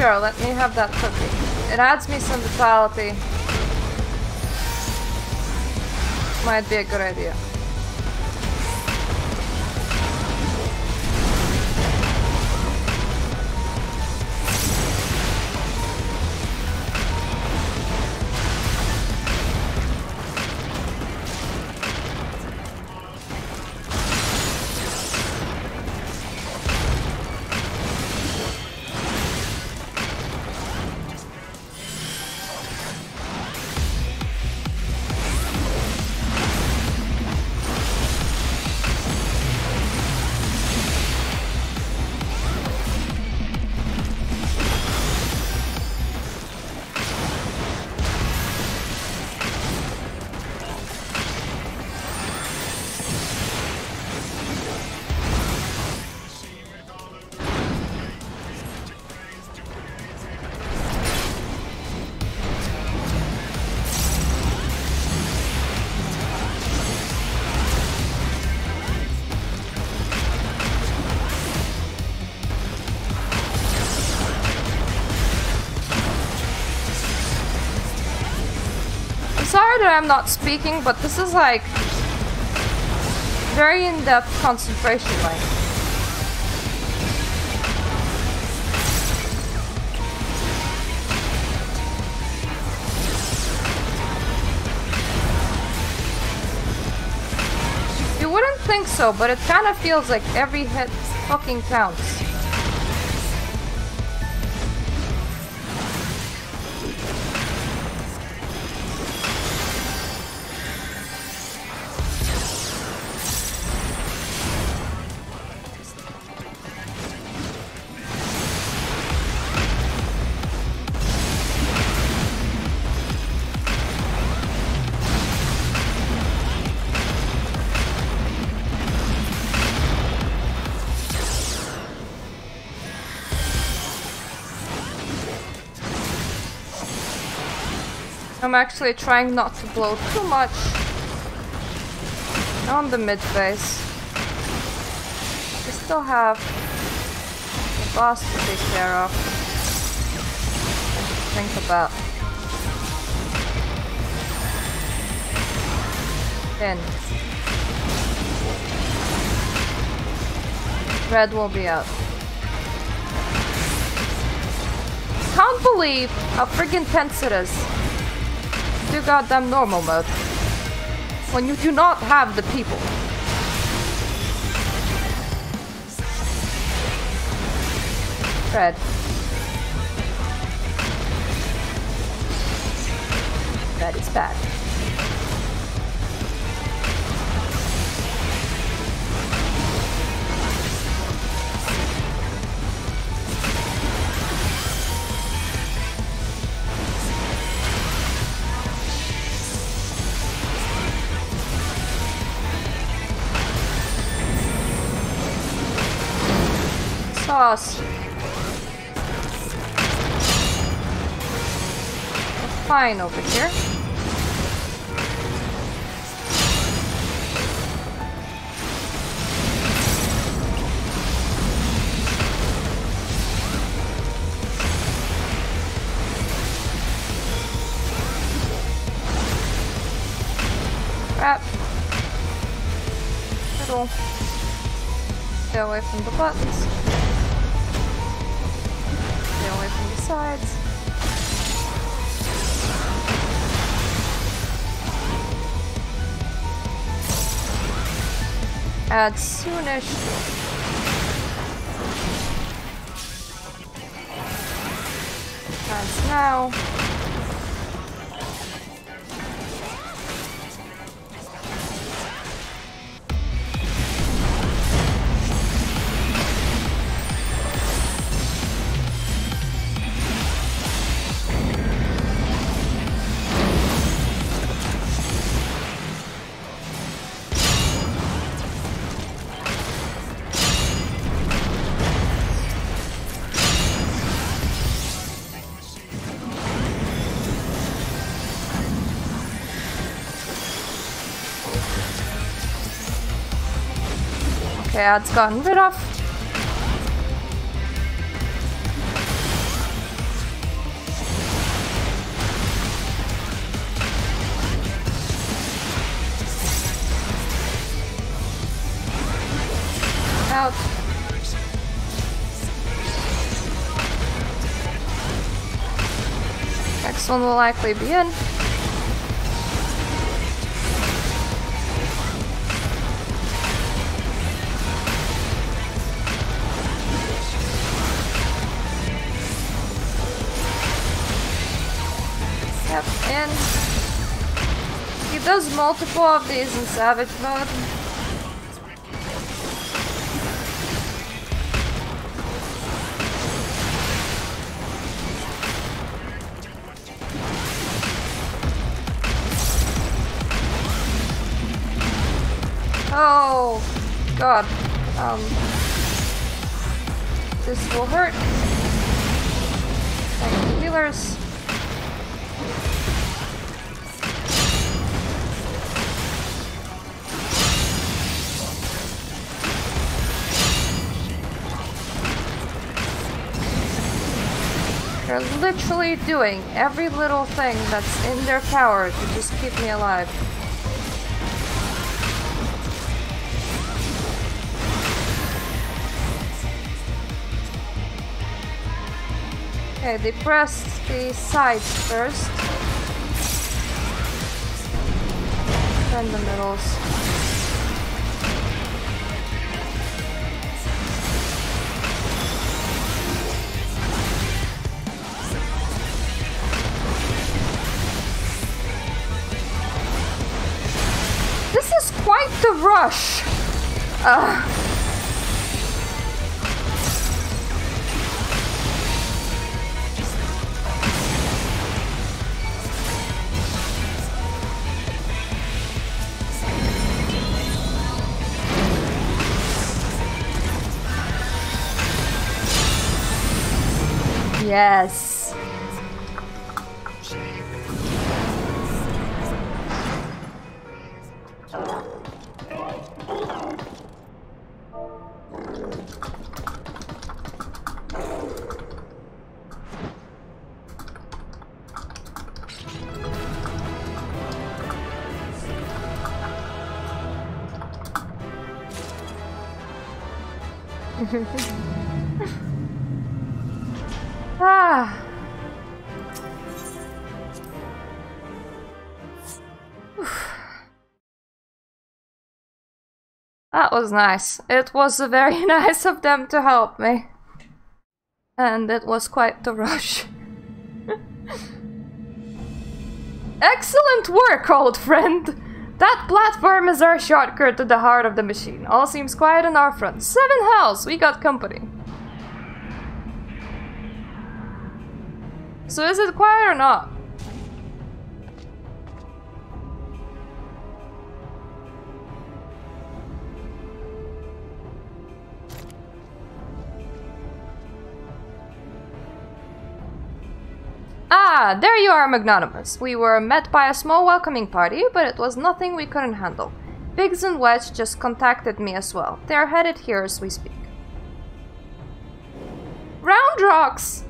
S1: Sure, let me have that cookie. It adds me some vitality. Might be a good idea. Sorry that I'm not speaking, but this is like very in-depth concentration, like. You wouldn't think so, but it kind of feels like every hit fucking counts. I'm actually trying not to blow too much on the mid phase. We still have the boss to take care of and to think about. Then red will be out. Can't believe how friggin' tense it is. Do goddamn normal mode when you do not have the people. Red. Red is bad. Sauce. Fine over here. Crap. Middle. Stay away from the buttons. Stay away from the sides. Add soonish. Adds now. Okay, that's gotten rid of. Out. Next one will likely be in. Yep, in. He does multiple of these in Savage mode. Oh god. This will hurt. Thank you, healers. They're literally doing every little thing that's in their power to just keep me alive. Okay, they pressed the sides first. Then the middles. This is quite the rush. Yes. Ah. That was nice. It was very nice of them to help me. And it was quite the rush. Excellent work, old friend! That platform is our shortcut to the heart of the machine. All seems quiet on our front. 7 hells! We got company. So is it quiet or not? Ah, there you are, Magnanimous. We were met by a small welcoming party, but it was nothing we couldn't handle. Biggs and Wedge just contacted me as well. They are headed here as we speak. Round rocks!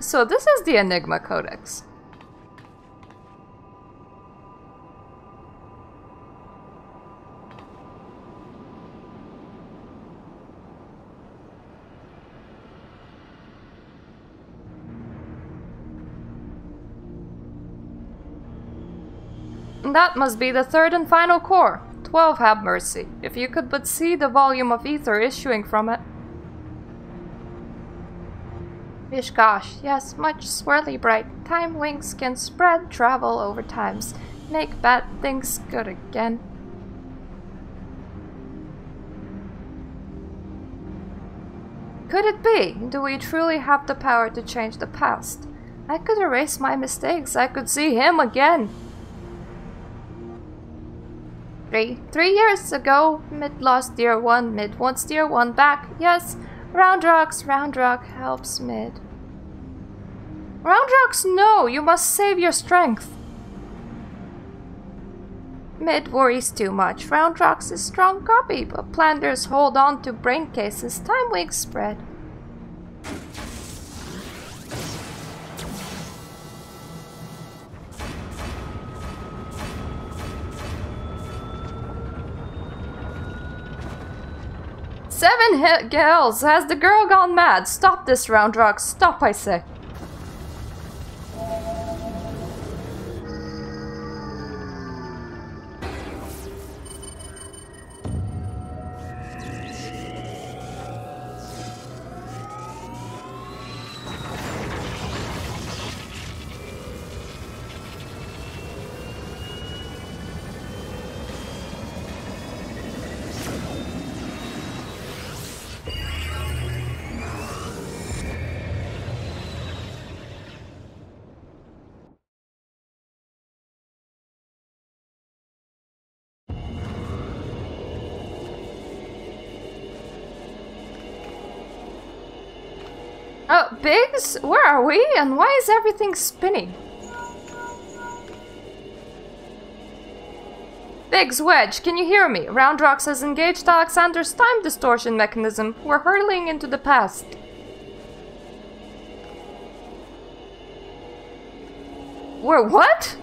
S1: So this is the Enigma Codex. That must be the third and final core. 12, have mercy. If you could but see the volume of ether issuing from it. Ish gosh, yes, much swirly bright. Time winks can spread, travel over times. Make bad things good again. Could it be? Do we truly have the power to change the past? I could erase my mistakes, I could see him again. 3 years ago, Mid lost Dear One, Mid wants Dear One back, yes. Round Rock helps Mid. Round Rocks, no! You must save your strength. Mid worries too much. Roundrock's a strong copy, but planters hold on to brain cases. Time wigs spread. Seven girls! Has the girl gone mad? Stop this, Roundrock. Stop, I say. Oh, Biggs? Where are we? And why is everything spinning? Biggs, Wedge, can you hear me? Roundrox has engaged Alexander's time distortion mechanism. We're hurtling into the past. We're what?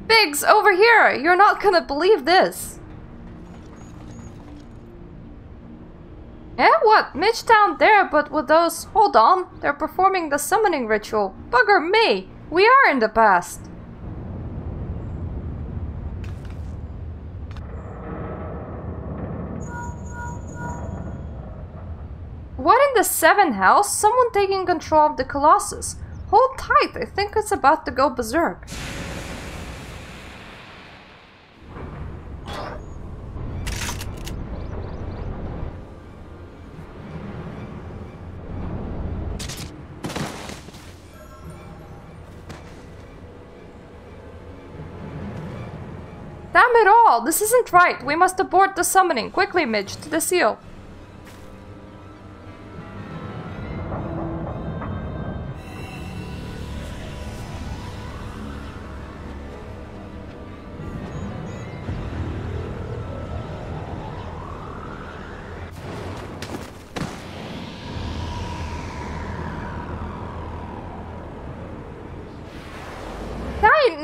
S1: Biggs, over here! You're not gonna believe this! Eh, what? Mitch down there, but with those... Hold on, they're performing the summoning ritual. Bugger me! We are in the past! What in the 7th house? Someone taking control of the Colossus. Hold tight, I think it's about to go berserk. Damn it all! This isn't right! We must abort the summoning! Quickly, Midge, to the seal!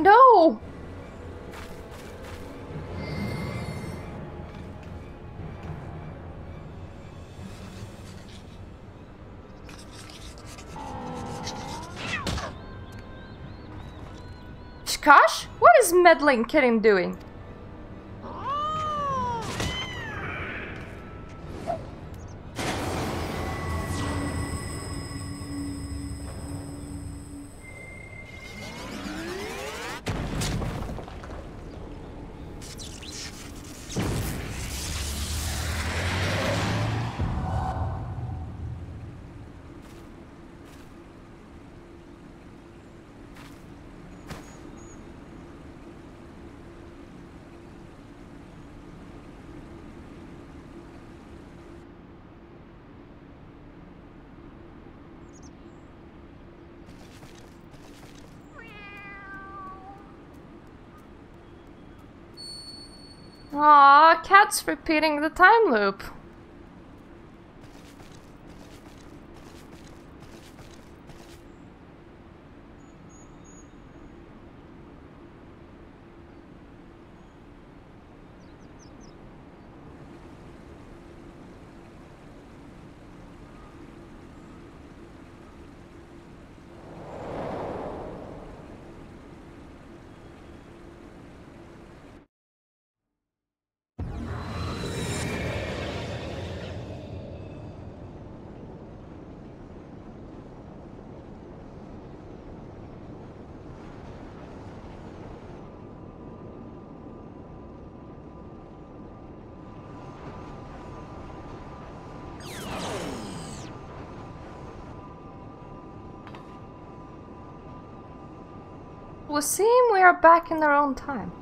S1: No! Shkosh? What is meddling kitten doing? Aw, cat's repeating the time loop. It would seem we are back in our own time.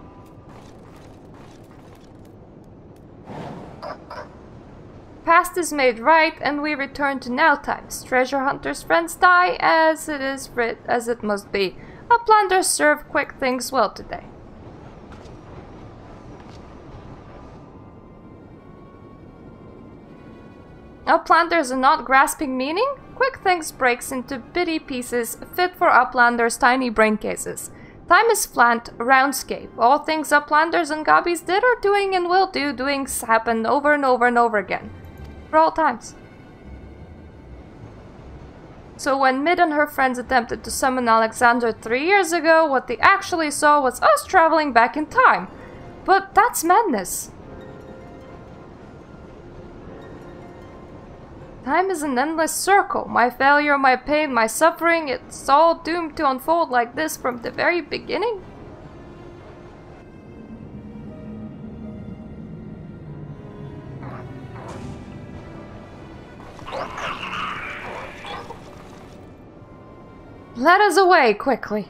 S1: Past is made right, and we return to now times. Treasure hunters' friends die, as it must be. Uplanders serve quick things well today. Uplanders are not grasping meaning. Quick things breaks into bitty pieces, fit for Uplanders' tiny brain cases. Time is flat, roundscape. All things Uplanders and Gobbies did, are doing, and will do, doings happen over and over and over again. For all times. So when Mid and her friends attempted to summon Alexander 3 years ago, what they actually saw was us traveling back in time. But that's madness. Time is an endless circle. My failure, my pain, my suffering, it's all doomed to unfold like this from the very beginning? Let us away, quickly.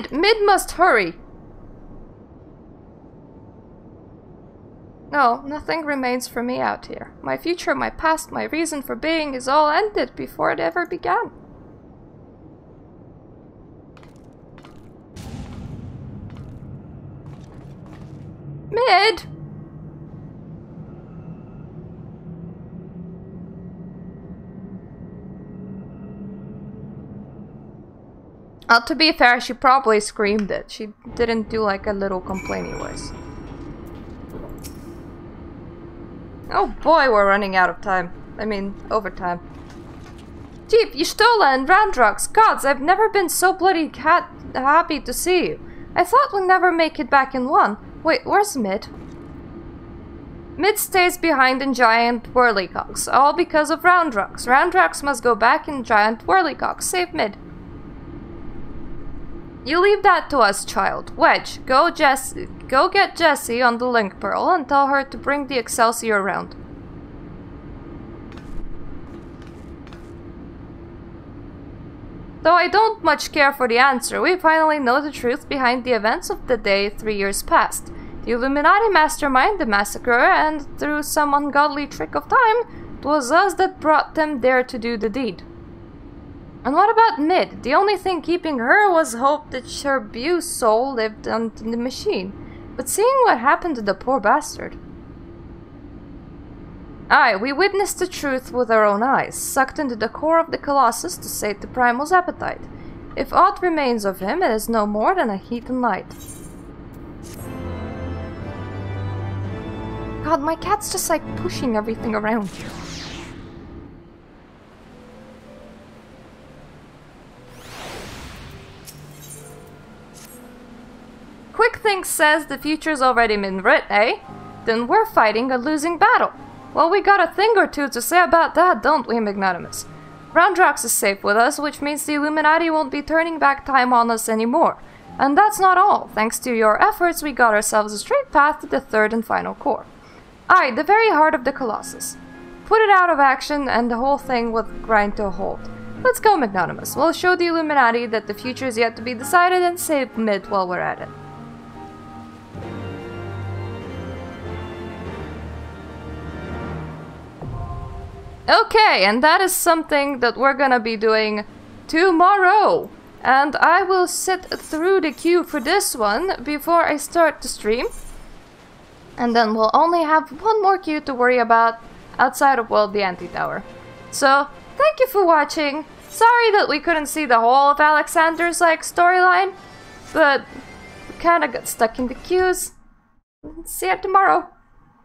S1: Mid must hurry. No, nothing remains for me out here. My future, my past, my reason for being is all ended before it ever began. Mid! To be fair, she probably screamed it. She didn't do like a little complaining voice. Oh boy, we're running out of time. I mean, overtime. Chief, Y'shtola and Randrox, gods, I've never been so bloody happy to see you. I thought we'd never make it back in one. Wait, where's Mid? Mid stays behind in giant whirlycocks, all because of Roundrox. Roundrox must go back in giant whirlycocks. Save Mid. You leave that to us, child. Wedge, go get Jessie on the Link Pearl and tell her to bring the Excelsior around. Though I don't much care for the answer, we finally know the truth behind the events of the day 3 years past. The Illuminati mastermind the massacre, and through some ungodly trick of time, it was us that brought them there to do the deed. And what about Mid? The only thing keeping her was hope that her abused soul lived on the machine. But seeing what happened to the poor bastard... Aye, we witnessed the truth with our own eyes, sucked into the core of the Colossus to sate the Primal's appetite. If aught remains of him, it is no more than a heat and light. God, my cat's just like pushing everything around here. Quick Think says the future's already been writ, eh? Then we're fighting a losing battle. Well, we got a thing or two to say about that, don't we, Magnanimous? Roundrox is safe with us, which means the Illuminati won't be turning back time on us anymore. And that's not all. Thanks to your efforts, we got ourselves a straight path to the third and final core. Aye, the very heart of the Colossus. Put it out of action, and the whole thing will grind to a halt. Let's go, Magnanimous. We'll show the Illuminati that the future is yet to be decided and save Mid while we're at it. Okay, and that is something that we're gonna be doing tomorrow. And I will sit through the queue for this one before I start the stream. And then we'll only have one more queue to worry about outside of, well, the Anti-Tower. So, thank you for watching. Sorry that we couldn't see the whole of Alexander's, like, storyline. But we kinda got stuck in the queues. See you tomorrow.